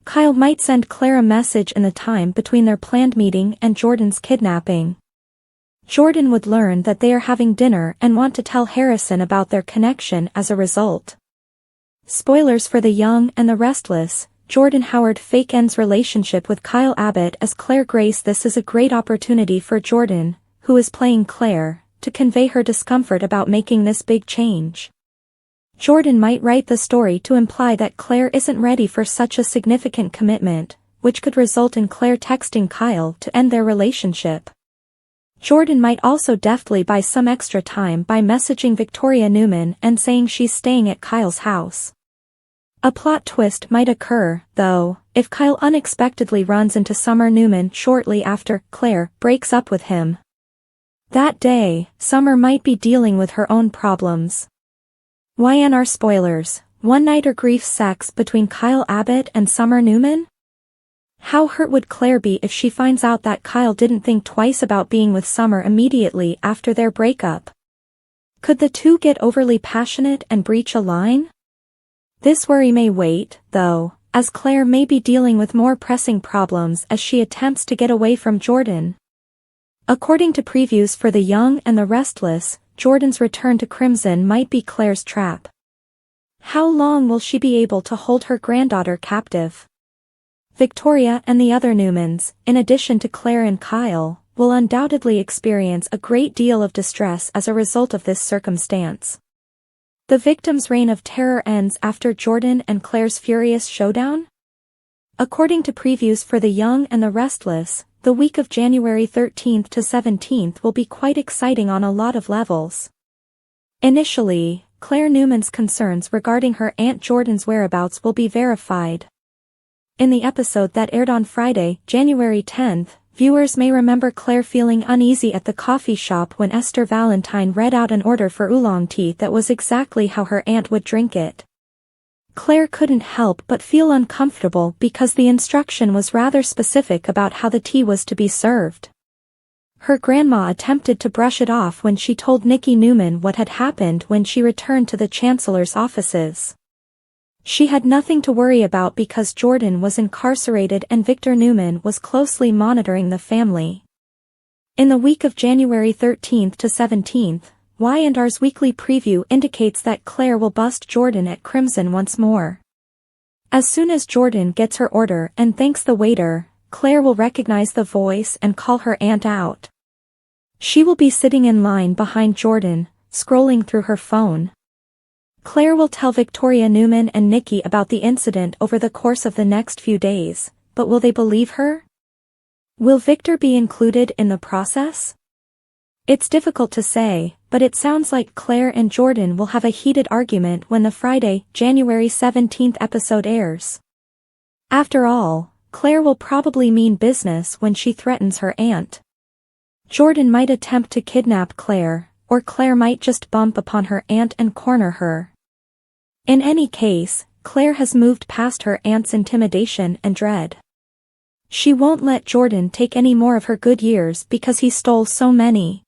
Kyle might send Claire a message in the time between their planned meeting and Jordan's kidnapping. Jordan would learn that they are having dinner and want to tell Harrison about their connection as a result. Spoilers for The Young and the Restless, Jordan Howard fake ends relationship with Kyle Abbott as Claire Grace. This is a great opportunity for Jordan, who is playing Claire, to convey her discomfort about making this big change. Jordan might write the story to imply that Claire isn't ready for such a significant commitment, which could result in Claire texting Kyle to end their relationship. Jordan might also deftly buy some extra time by messaging Victoria Newman and saying she's staying at Kyle's house. A plot twist might occur, though, if Kyle unexpectedly runs into Summer Newman shortly after Claire breaks up with him. That day, Summer might be dealing with her own problems. YNR spoilers, one-nighter grief sex between Kyle Abbott and Summer Newman? How hurt would Claire be if she finds out that Kyle didn't think twice about being with Summer immediately after their breakup? Could the two get overly passionate and breach a line? This worry may wait, though, as Claire may be dealing with more pressing problems as she attempts to get away from Jordan. According to previews for The Young and the Restless, Jordan's return to Crimson might be Claire's trap. How long will she be able to hold her granddaughter captive? Victoria and the other Newmans, in addition to Claire and Kyle, will undoubtedly experience a great deal of distress as a result of this circumstance. The victim's reign of terror ends after Jordan and Claire's furious showdown? According to previews for The Young and the Restless, the week of January 13th to 17th will be quite exciting on a lot of levels. Initially, Claire Newman's concerns regarding her Aunt Jordan's whereabouts will be verified. In the episode that aired on Friday, January 10th, viewers may remember Claire feeling uneasy at the coffee shop when Esther Valentine read out an order for oolong tea that was exactly how her aunt would drink it. Claire couldn't help but feel uncomfortable because the instruction was rather specific about how the tea was to be served. Her grandma attempted to brush it off when she told Nikki Newman what had happened when she returned to the Chancellor's offices. She had nothing to worry about because Jordan was incarcerated and Victor Newman was closely monitoring the family. In the week of January 13th to 17th, Y&R's weekly preview indicates that Claire will bust Jordan at Crimson once more. As soon as Jordan gets her order and thanks the waiter, Claire will recognize the voice and call her aunt out. She will be sitting in line behind Jordan, scrolling through her phone. Claire will tell Victoria Newman and Nikki about the incident over the course of the next few days, but will they believe her? Will Victor be included in the process? It's difficult to say, but it sounds like Claire and Jordan will have a heated argument when the Friday, January 17th episode airs. After all, Claire will probably mean business when she threatens her aunt. Jordan might attempt to kidnap Claire, or Claire might just bump upon her aunt and corner her. In any case, Claire has moved past her aunt's intimidation and dread. She won't let Jordan take any more of her good years because he stole so many.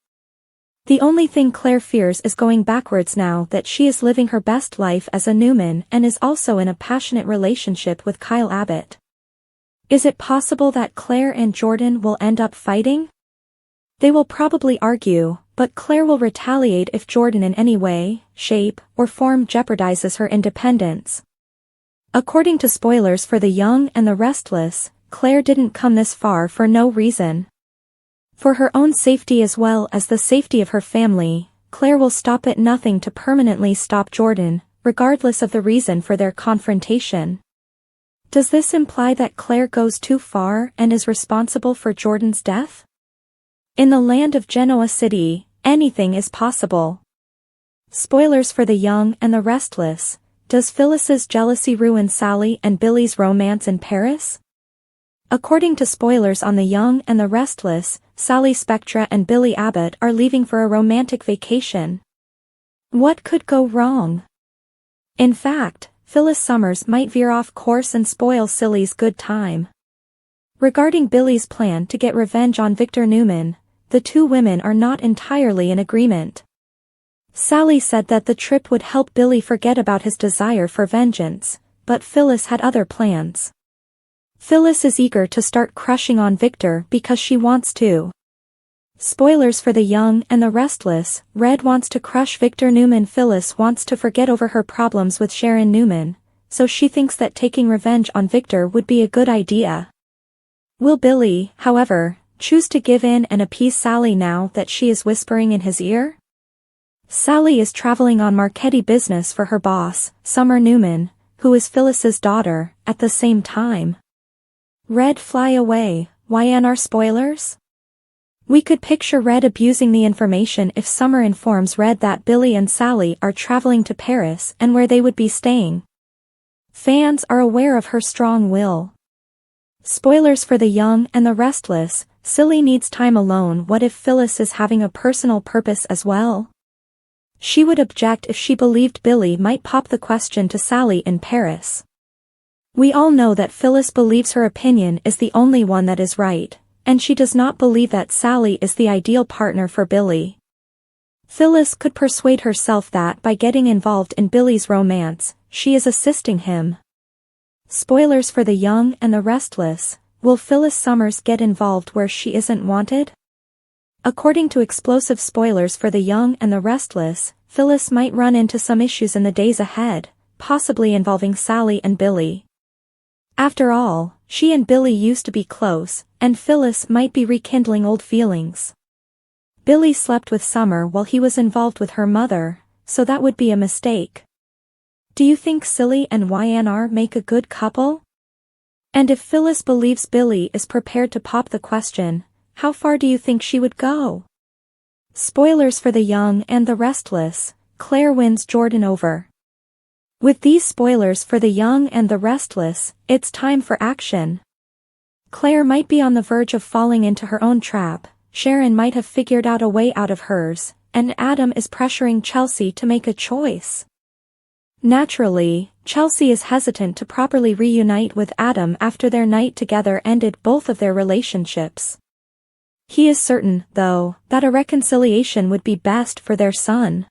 The only thing Claire fears is going backwards now that she is living her best life as a Newman and is also in a passionate relationship with Kyle Abbott. Is it possible that Claire and Jordan will end up fighting? They will probably argue, but Claire will retaliate if Jordan in any way, shape, or form jeopardizes her independence. According to spoilers for The Young and the Restless, Claire didn't come this far for no reason. For her own safety as well as the safety of her family, Claire will stop at nothing to permanently stop Jordan, regardless of the reason for their confrontation. Does this imply that Claire goes too far and is responsible for Jordan's death? In the land of Genoa City, anything is possible. Spoilers for The Young and the Restless. Does Phyllis's jealousy ruin Sally and Billy's romance in Paris? According to spoilers on The Young and the Restless, Sally Spectra and Billy Abbott are leaving for a romantic vacation. What could go wrong? In fact, Phyllis Summers might veer off course and spoil Sally's good time. Regarding Billy's plan to get revenge on Victor Newman, the two women are not entirely in agreement. Sally said that the trip would help Billy forget about his desire for vengeance, but Phyllis had other plans. Phyllis is eager to start crushing on Victor because she wants to. Spoilers for The Young and the Restless. Red wants to crush Victor Newman. Phyllis wants to forget over her problems with Sharon Newman, so she thinks that taking revenge on Victor would be a good idea. Will Billy, however, choose to give in and appease Sally now that she is whispering in his ear? Sally is traveling on marquetry business for her boss, Summer Newman, who is Phyllis's daughter, at the same time. Red fly away. YNR spoilers? We could picture Red abusing the information if Summer informs Red that Billy and Sally are traveling to Paris and where they would be staying. Fans are aware of her strong will. Spoilers for The Young and the Restless. Silly needs time alone. What if Phyllis is having a personal purpose as well? She would object if she believed Billy might pop the question to Sally in Paris. We all know that Phyllis believes her opinion is the only one that is right, and she does not believe that Sally is the ideal partner for Billy. Phyllis could persuade herself that by getting involved in Billy's romance, she is assisting him. Spoilers for The Young and the Restless. Will Phyllis Summers get involved where she isn't wanted? According to explosive spoilers for The Young and the Restless, Phyllis might run into some issues in the days ahead, possibly involving Sally and Billy. After all, she and Billy used to be close, and Phyllis might be rekindling old feelings. Billy slept with Summer while he was involved with her mother, so that would be a mistake. Do you think Silly and YNR make a good couple? And if Phyllis believes Billy is prepared to pop the question, how far do you think she would go? Spoilers for The Young and the Restless. Claire wins Jordan over. With these spoilers for The Young and the Restless, it's time for action. Claire might be on the verge of falling into her own trap, Sharon might have figured out a way out of hers, and Adam is pressuring Chelsea to make a choice. Naturally, Chelsea is hesitant to properly reunite with Adam after their night together ended both of their relationships. He is certain, though, that a reconciliation would be best for their son.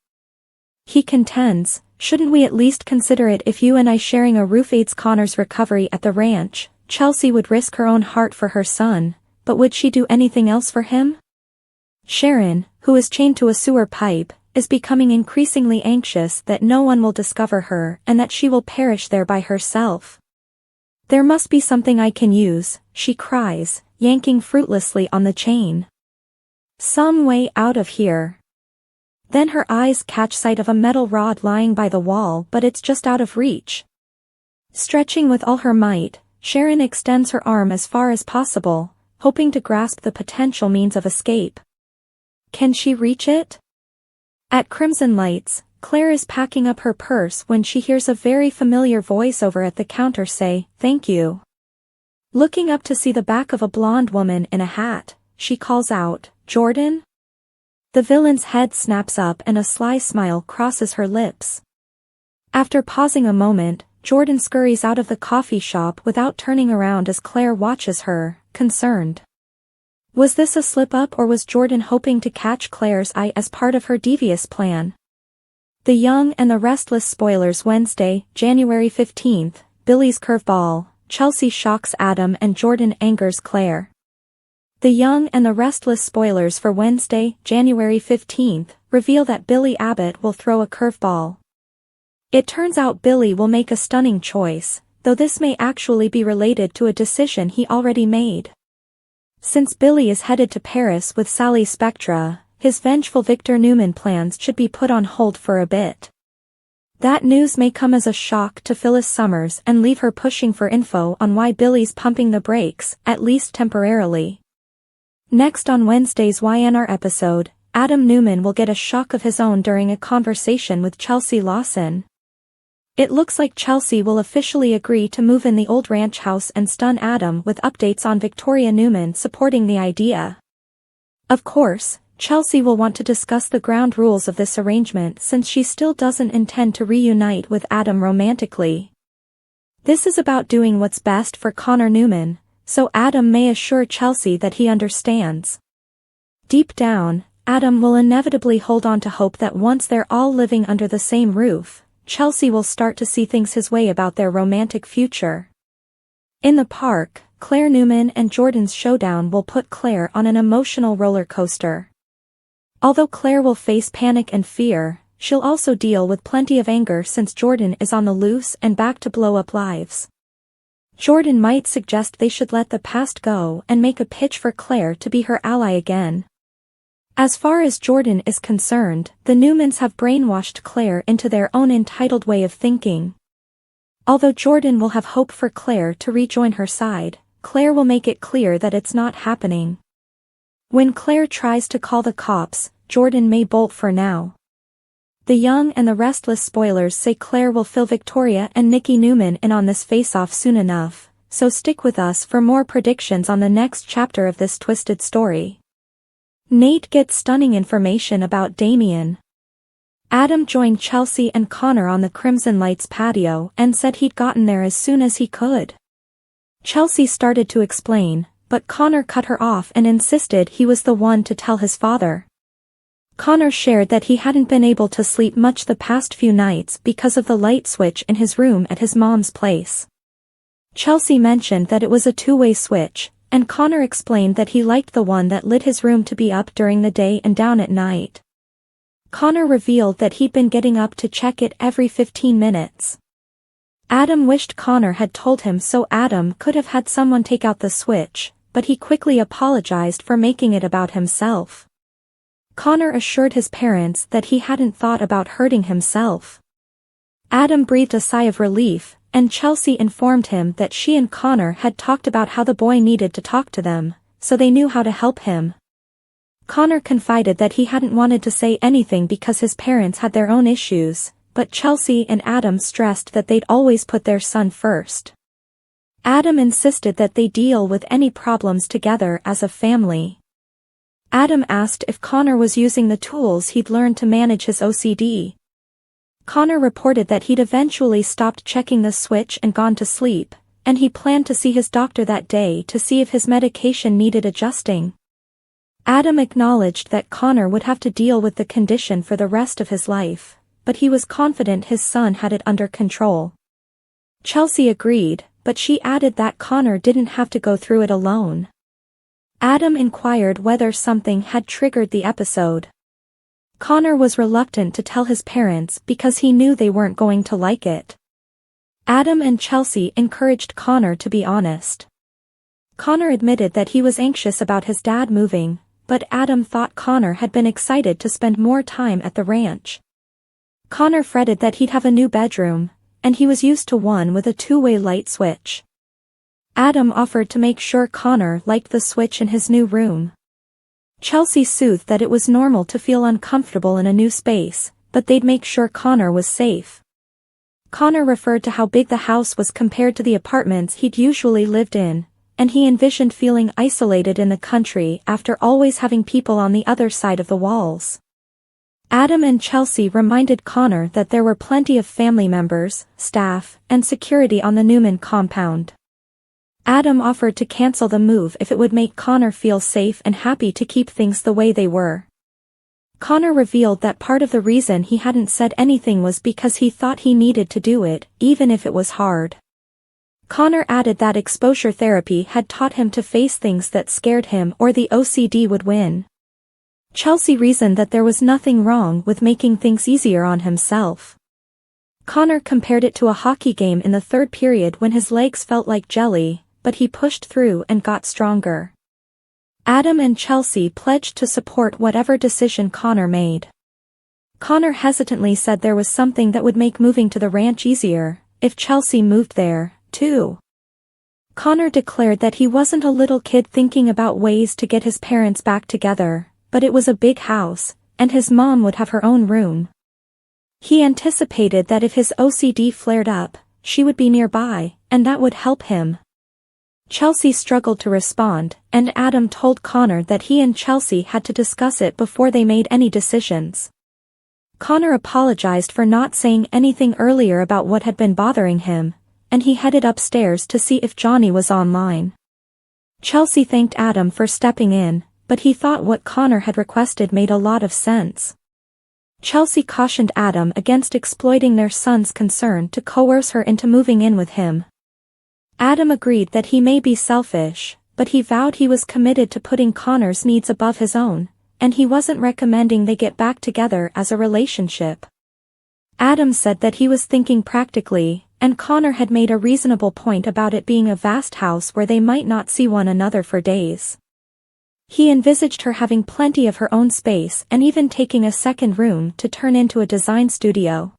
He contends, shouldn't we at least consider it if you and I sharing a roof aids Connor's recovery at the ranch? Chelsea would risk her own heart for her son, but would she do anything else for him? Sharon, who is chained to a sewer pipe, is becoming increasingly anxious that no one will discover her and that she will perish there by herself. There must be something I can use, she cries, yanking fruitlessly on the chain. Some way out of here. Then her eyes catch sight of a metal rod lying by the wall, but it's just out of reach. Stretching with all her might, Sharon extends her arm as far as possible, hoping to grasp the potential means of escape. Can she reach it? At Crimson Lights, Claire is packing up her purse when she hears a very familiar voice over at the counter say, "Thank you." Looking up to see the back of a blonde woman in a hat, she calls out, "Jordan?" The villain's head snaps up and a sly smile crosses her lips. After pausing a moment, Jordan scurries out of the coffee shop without turning around as Claire watches her, concerned. Was this a slip-up or was Jordan hoping to catch Claire's eye as part of her devious plan? The Young and the Restless spoilers. Wednesday, January 15th, Billy's curveball, Chelsea shocks Adam and Jordan angers Claire. The Young and the Restless spoilers for Wednesday, January 15th, reveal that Billy Abbott will throw a curveball. It turns out Billy will make a stunning choice, though this may actually be related to a decision he already made. Since Billy is headed to Paris with Sally Spectra, his vengeful Victor Newman plans should be put on hold for a bit. That news may come as a shock to Phyllis Summers and leave her pushing for info on why Billy's pumping the brakes, at least temporarily. Next on Wednesday's YNR episode, Adam Newman will get a shock of his own during a conversation with Chelsea Lawson. It looks like Chelsea will officially agree to move in the old ranch house and stun Adam with updates on Victoria Newman supporting the idea. Of course, Chelsea will want to discuss the ground rules of this arrangement since she still doesn't intend to reunite with Adam romantically. This is about doing what's best for Connor Newman, so Adam may assure Chelsea that he understands. Deep down, Adam will inevitably hold on to hope that once they're all living under the same roof, Chelsea will start to see things his way about their romantic future. In the park, Claire Newman and Jordan's showdown will put Claire on an emotional roller coaster. Although Claire will face panic and fear, she'll also deal with plenty of anger since Jordan is on the loose and back to blow up lives. Jordan might suggest they should let the past go and make a pitch for Claire to be her ally again. As far as Jordan is concerned, the Newmans have brainwashed Claire into their own entitled way of thinking. Although Jordan will have hope for Claire to rejoin her side, Claire will make it clear that it's not happening. When Claire tries to call the cops, Jordan may bolt for now. The Young and the Restless spoilers say Claire will fill Victoria and Nikki Newman in on this face-off soon enough, so stick with us for more predictions on the next chapter of this twisted story. Nate gets stunning information about Damien. Adam joined Chelsea and Connor on the Crimson Lights patio and said he'd gotten there as soon as he could. Chelsea started to explain, but Connor cut her off and insisted he was the one to tell his father. Connor shared that he hadn't been able to sleep much the past few nights because of the light switch in his room at his mom's place. Chelsea mentioned that it was a two-way switch, and Connor explained that he liked the one that lit his room to be up during the day and down at night. Connor revealed that he'd been getting up to check it every 15 minutes. Adam wished Connor had told him so Adam could have had someone take out the switch, but he quickly apologized for making it about himself. Connor assured his parents that he hadn't thought about hurting himself. Adam breathed a sigh of relief, and Chelsea informed him that she and Connor had talked about how the boy needed to talk to them, so they knew how to help him. Connor confided that he hadn't wanted to say anything because his parents had their own issues, but Chelsea and Adam stressed that they'd always put their son first. Adam insisted that they deal with any problems together as a family. Adam asked if Connor was using the tools he'd learned to manage his OCD. Connor reported that he'd eventually stopped checking the switch and gone to sleep, and he planned to see his doctor that day to see if his medication needed adjusting. Adam acknowledged that Connor would have to deal with the condition for the rest of his life, but he was confident his son had it under control. Chelsea agreed, but she added that Connor didn't have to go through it alone. Adam inquired whether something had triggered the episode. Connor was reluctant to tell his parents because he knew they weren't going to like it. Adam and Chelsea encouraged Connor to be honest. Connor admitted that he was anxious about his dad moving, but Adam thought Connor had been excited to spend more time at the ranch. Connor fretted that he'd have a new bedroom, and he was used to one with a two-way light switch. Adam offered to make sure Connor liked the switch in his new room. Chelsea soothed that it was normal to feel uncomfortable in a new space, but they'd make sure Connor was safe. Connor referred to how big the house was compared to the apartments he'd usually lived in, and he envisioned feeling isolated in the country after always having people on the other side of the walls. Adam and Chelsea reminded Connor that there were plenty of family members, staff, and security on the Newman compound. Adam offered to cancel the move if it would make Connor feel safe and happy to keep things the way they were. Connor revealed that part of the reason he hadn't said anything was because he thought he needed to do it, even if it was hard. Connor added that exposure therapy had taught him to face things that scared him or the OCD would win. Chelsea reasoned that there was nothing wrong with making things easier on himself. Connor compared it to a hockey game in the third period when his legs felt like jelly, but he pushed through and got stronger. Adam and Chelsea pledged to support whatever decision Connor made. Connor hesitantly said there was something that would make moving to the ranch easier, if Chelsea moved there, too. Connor declared that he wasn't a little kid thinking about ways to get his parents back together, but it was a big house, and his mom would have her own room. He anticipated that if his OCD flared up, she would be nearby, and that would help him. Chelsea struggled to respond, and Adam told Connor that he and Chelsea had to discuss it before they made any decisions. Connor apologized for not saying anything earlier about what had been bothering him, and he headed upstairs to see if Johnny was online. Chelsea thanked Adam for stepping in, but he thought what Connor had requested made a lot of sense. Chelsea cautioned Adam against exploiting their son's concern to coerce her into moving in with him. Adam agreed that he may be selfish, but he vowed he was committed to putting Connor's needs above his own, and he wasn't recommending they get back together as a relationship. Adam said that he was thinking practically, and Connor had made a reasonable point about it being a vast house where they might not see one another for days. He envisaged her having plenty of her own space and even taking a second room to turn into a design studio.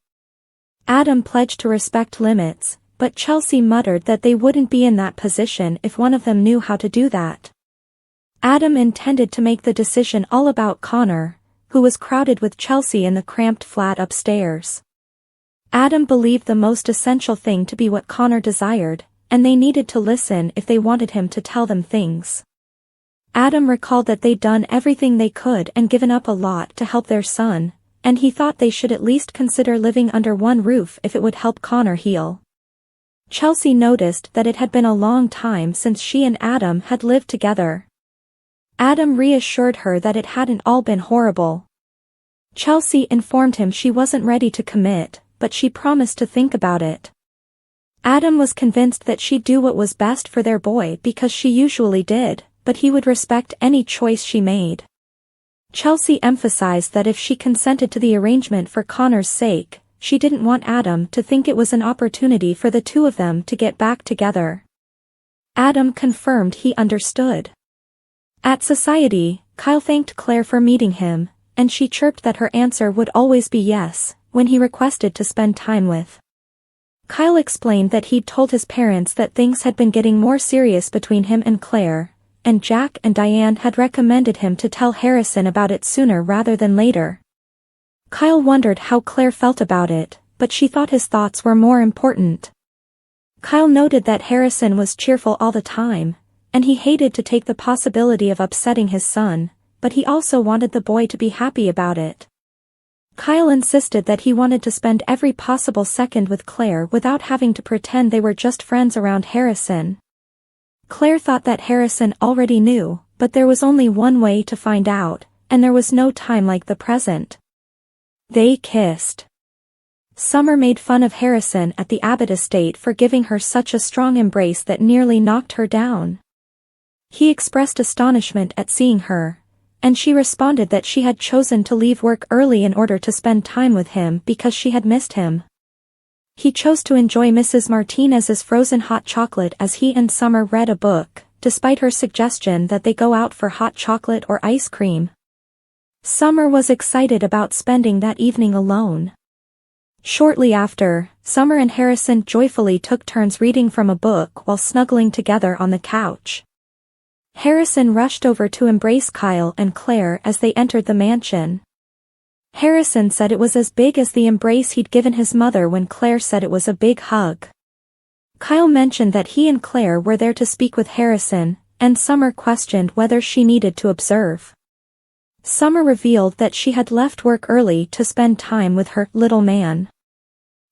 Adam pledged to respect limits, but Chelsea muttered that they wouldn't be in that position if one of them knew how to do that. Adam intended to make the decision all about Connor, who was crowded with Chelsea in the cramped flat upstairs. Adam believed the most essential thing to be what Connor desired, and they needed to listen if they wanted him to tell them things. Adam recalled that they'd done everything they could and given up a lot to help their son, and he thought they should at least consider living under one roof if it would help Connor heal. Chelsea noticed that it had been a long time since she and Adam had lived together. Adam reassured her that it hadn't all been horrible. Chelsea informed him she wasn't ready to commit, but she promised to think about it. Adam was convinced that she'd do what was best for their boy because she usually did, but he would respect any choice she made. Chelsea emphasized that if she consented to the arrangement for Connor's sake, she didn't want Adam to think it was an opportunity for the two of them to get back together. Adam confirmed he understood. At society, Kyle thanked Claire for meeting him, and she chirped that her answer would always be yes, when he requested to spend time with. Kyle explained that he'd told his parents that things had been getting more serious between him and Claire, and Jack and Diane had recommended him to tell Harrison about it sooner rather than later. Kyle wondered how Claire felt about it, but she thought his thoughts were more important. Kyle noted that Harrison was cheerful all the time, and he hated to take the possibility of upsetting his son, but he also wanted the boy to be happy about it. Kyle insisted that he wanted to spend every possible second with Claire without having to pretend they were just friends around Harrison. Claire thought that Harrison already knew, but there was only one way to find out, and there was no time like the present. They kissed. Summer made fun of Harrison at the Abbott estate for giving her such a strong embrace that nearly knocked her down. He expressed astonishment at seeing her, and she responded that she had chosen to leave work early in order to spend time with him because she had missed him. He chose to enjoy Mrs. Martinez's frozen hot chocolate as he and Summer read a book, despite her suggestion that they go out for hot chocolate or ice cream. Summer was excited about spending that evening alone. Shortly after, Summer and Harrison joyfully took turns reading from a book while snuggling together on the couch. Harrison rushed over to embrace Kyle and Claire as they entered the mansion. Harrison said it was as big as the embrace he'd given his mother when Claire said it was a big hug. Kyle mentioned that he and Claire were there to speak with Harrison, and Summer questioned whether she needed to observe. Summer revealed that she had left work early to spend time with her little man.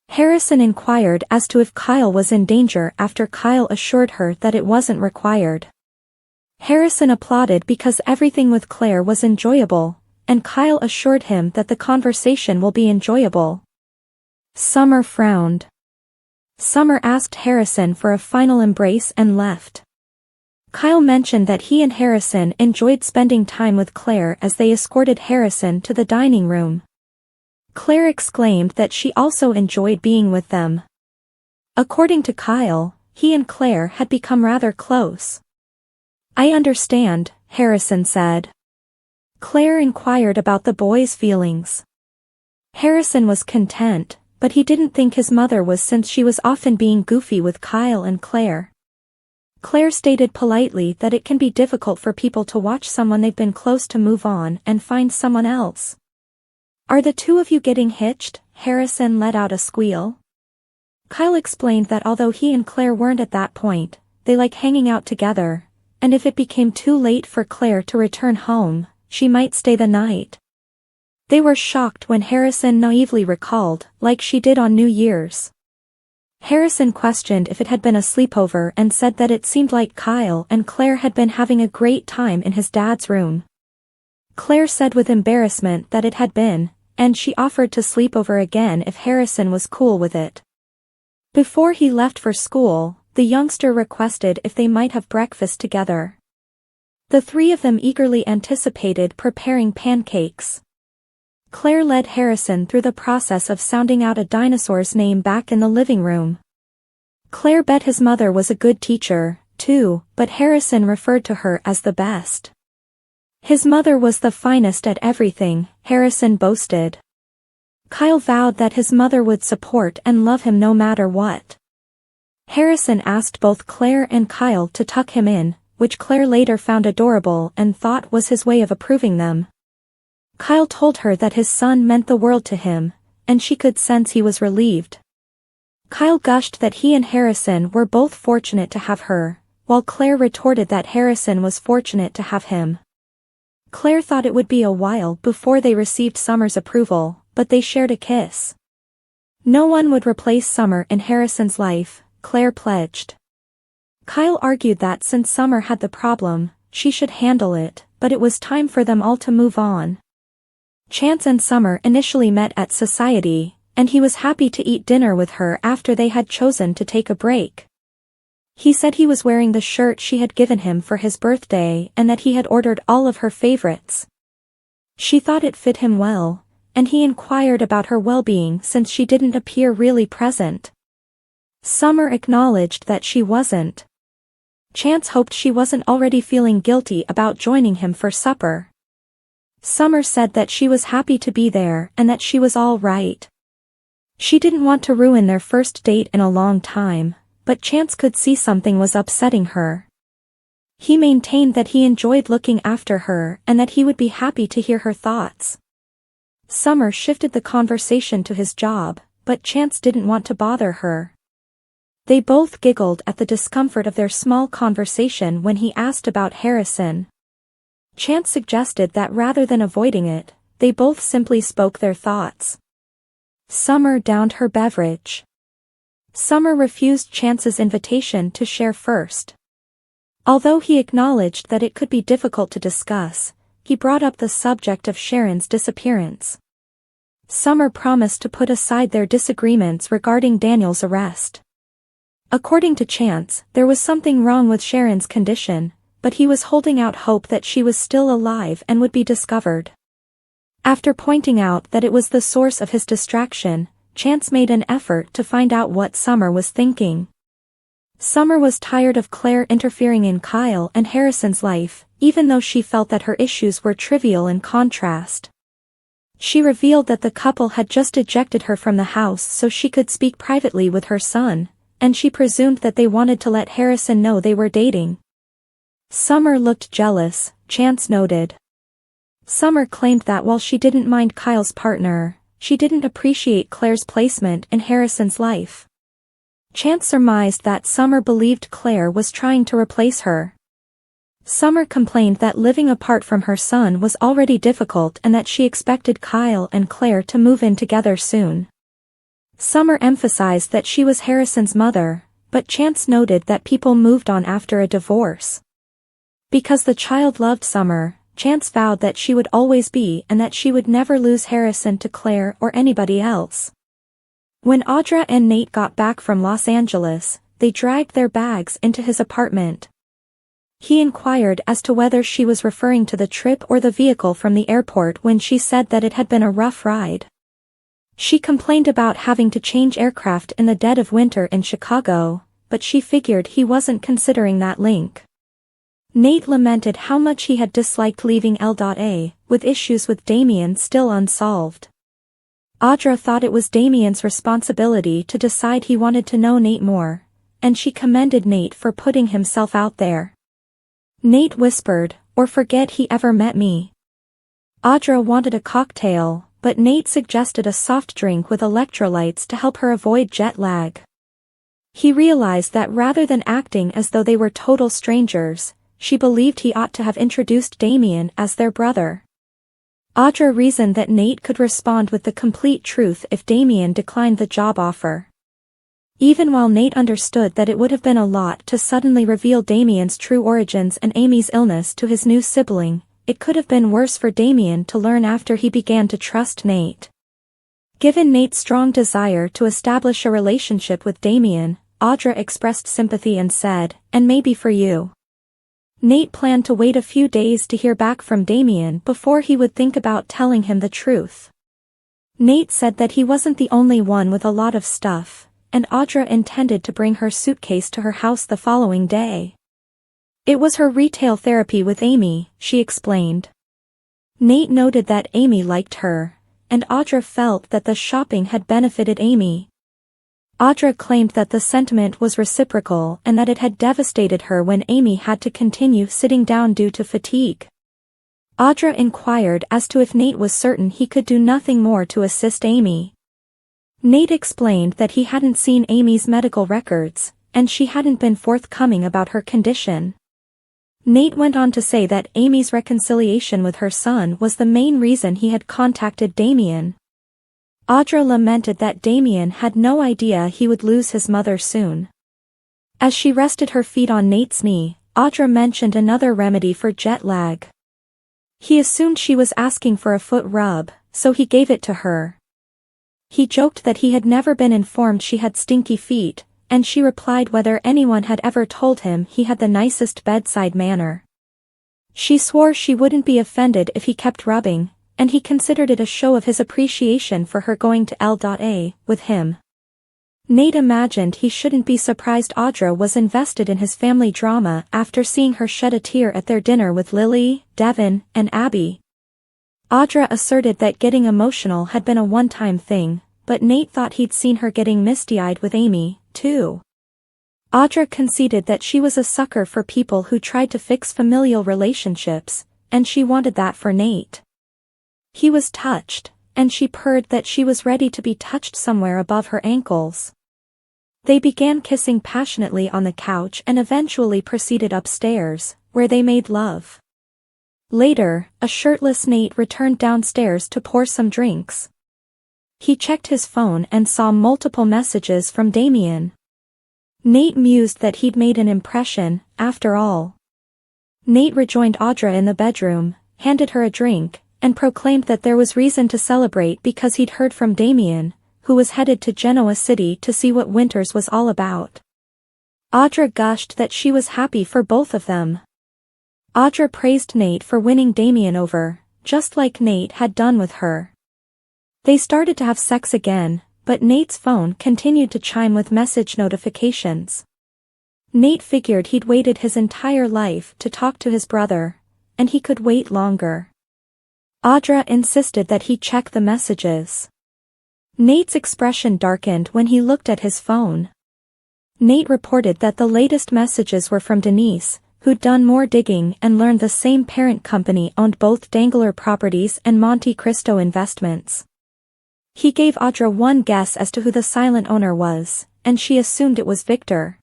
Harrison inquired as to if Kyle was in danger after Kyle assured her that it wasn't required. Harrison applauded because everything with Claire was enjoyable, and Kyle assured him that the conversation will be enjoyable. Summer frowned. Summer asked Harrison for a final embrace and left. Kyle mentioned that he and Harrison enjoyed spending time with Claire as they escorted Harrison to the dining room. Claire exclaimed that she also enjoyed being with them. According to Kyle, he and Claire had become rather close. "I understand," Harrison said. Claire inquired about the boys' feelings. Harrison was content, but he didn't think his mother was since she was often being goofy with Kyle and Claire. Claire stated politely that it can be difficult for people to watch someone they've been close to move on and find someone else. "Are the two of you getting hitched?" Harrison let out a squeal. Kyle explained that although he and Claire weren't at that point, they like hanging out together, and if it became too late for Claire to return home, she might stay the night. They were shocked when Harrison naively recalled, like she did on New Year's. Harrison questioned if it had been a sleepover and said that it seemed like Kyle and Claire had been having a great time in his dad's room. Claire said with embarrassment that it had been, and she offered to sleep over again if Harrison was cool with it. Before he left for school, the youngster requested if they might have breakfast together. The three of them eagerly anticipated preparing pancakes. Claire led Harrison through the process of sounding out a dinosaur's name back in the living room. Claire bet his mother was a good teacher, too, but Harrison referred to her as the best. His mother was the finest at everything, Harrison boasted. Kyle vowed that his mother would support and love him no matter what. Harrison asked both Claire and Kyle to tuck him in, which Claire later found adorable and thought was his way of approving them. Kyle told her that his son meant the world to him, and she could sense he was relieved. Kyle gushed that he and Harrison were both fortunate to have her, while Claire retorted that Harrison was fortunate to have him. Claire thought it would be a while before they received Summer's approval, but they shared a kiss. No one would replace Summer in Harrison's life, Claire pledged. Kyle argued that since Summer had the problem, she should handle it, but it was time for them all to move on. Chance and Summer initially met at Society, and he was happy to eat dinner with her after they had chosen to take a break. He said he was wearing the shirt she had given him for his birthday and that he had ordered all of her favorites. She thought it fit him well, and he inquired about her well-being since she didn't appear really present. Summer acknowledged that she wasn't. Chance hoped she wasn't already feeling guilty about joining him for supper. Summer said that she was happy to be there and that she was all right. She didn't want to ruin their first date in a long time, but Chance could see something was upsetting her. He maintained that he enjoyed looking after her and that he would be happy to hear her thoughts. Summer shifted the conversation to his job, but Chance didn't want to bother her. They both giggled at the discomfort of their small conversation when he asked about Harrison. Chance suggested that rather than avoiding it, they both simply spoke their thoughts. Summer downed her beverage. Summer refused Chance's invitation to share first. Although he acknowledged that it could be difficult to discuss, he brought up the subject of Sharon's disappearance. Summer promised to put aside their disagreements regarding Daniel's arrest. According to Chance, there was something wrong with Sharon's condition, but he was holding out hope that she was still alive and would be discovered. After pointing out that it was the source of his distraction, Chance made an effort to find out what Summer was thinking. Summer was tired of Claire interfering in Kyle and Harrison's life, even though she felt that her issues were trivial in contrast. She revealed that the couple had just ejected her from the house so she could speak privately with her son, and she presumed that they wanted to let Harrison know they were dating. Summer looked jealous, Chance noted. Summer claimed that while she didn't mind Kyle's partner, she didn't appreciate Claire's placement in Harrison's life. Chance surmised that Summer believed Claire was trying to replace her. Summer complained that living apart from her son was already difficult and that she expected Kyle and Claire to move in together soon. Summer emphasized that she was Harrison's mother, but Chance noted that people moved on after a divorce. Because the child loved Summer, Chance vowed that she would always be and that she would never lose Harrison to Claire or anybody else. When Audra and Nate got back from Los Angeles, they dragged their bags into his apartment. He inquired as to whether she was referring to the trip or the vehicle from the airport when she said that it had been a rough ride. She complained about having to change aircraft in the dead of winter in Chicago, but she figured he wasn't considering that link. Nate lamented how much he had disliked leaving L.A., with issues with Damien still unsolved. Audra thought it was Damien's responsibility to decide he wanted to know Nate more, and she commended Nate for putting himself out there. Nate whispered, "Or forget he ever met me." Audra wanted a cocktail, but Nate suggested a soft drink with electrolytes to help her avoid jet lag. He realized that rather than acting as though they were total strangers, she believed he ought to have introduced Damien as their brother. Audra reasoned that Nate could respond with the complete truth if Damien declined the job offer. Even while Nate understood that it would have been a lot to suddenly reveal Damien's true origins and Amy's illness to his new sibling, it could have been worse for Damien to learn after he began to trust Nate. Given Nate's strong desire to establish a relationship with Damien, Audra expressed sympathy and said, "And maybe for you." Nate planned to wait a few days to hear back from Damien before he would think about telling him the truth. Nate said that he wasn't the only one with a lot of stuff, and Audra intended to bring her suitcase to her house the following day. It was her retail therapy with Amy, she explained. Nate noted that Amy liked her, and Audra felt that the shopping had benefited Amy. Audra claimed that the sentiment was reciprocal and that it had devastated her when Amy had to continue sitting down due to fatigue. Audra inquired as to if Nate was certain he could do nothing more to assist Amy. Nate explained that he hadn't seen Amy's medical records, and she hadn't been forthcoming about her condition. Nate went on to say that Amy's reconciliation with her son was the main reason he had contacted Damien. Audra lamented that Damien had no idea he would lose his mother soon. As she rested her feet on Nate's knee, Audra mentioned another remedy for jet lag. He assumed she was asking for a foot rub, so he gave it to her. He joked that he had never been informed she had stinky feet, and she replied whether anyone had ever told him he had the nicest bedside manner. She swore she wouldn't be offended if he kept rubbing, and he considered it a show of his appreciation for her going to L.A. with him. Nate imagined he shouldn't be surprised Audra was invested in his family drama after seeing her shed a tear at their dinner with Lily, Devin, and Abby. Audra asserted that getting emotional had been a one-time thing, but Nate thought he'd seen her getting misty-eyed with Amy, too. Audra conceded that she was a sucker for people who tried to fix familial relationships, and she wanted that for Nate. He was touched, and she purred that she was ready to be touched somewhere above her ankles. They began kissing passionately on the couch and eventually proceeded upstairs, where they made love. Later, a shirtless Nate returned downstairs to pour some drinks. He checked his phone and saw multiple messages from Damien. Nate mused that he'd made an impression, after all. Nate rejoined Audra in the bedroom, handed her a drink, and proclaimed that there was reason to celebrate because he'd heard from Damien, who was headed to Genoa City to see what Winters was all about. Audra gushed that she was happy for both of them. Audra praised Nate for winning Damien over, just like Nate had done with her. They started to have sex again, but Nate's phone continued to chime with message notifications. Nate figured he'd waited his entire life to talk to his brother, and he could wait longer. Audra insisted that he check the messages. Nate's expression darkened when he looked at his phone. Nate reported that the latest messages were from Denise, who'd done more digging and learned the same parent company owned both Dangler Properties and Monte Cristo Investments. He gave Audra one guess as to who the silent owner was, and she assumed it was Victor.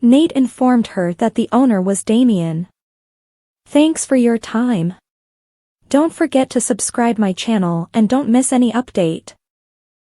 Nate informed her that the owner was Damien. Thanks for your time. Don't forget to subscribe my channel and don't miss any update.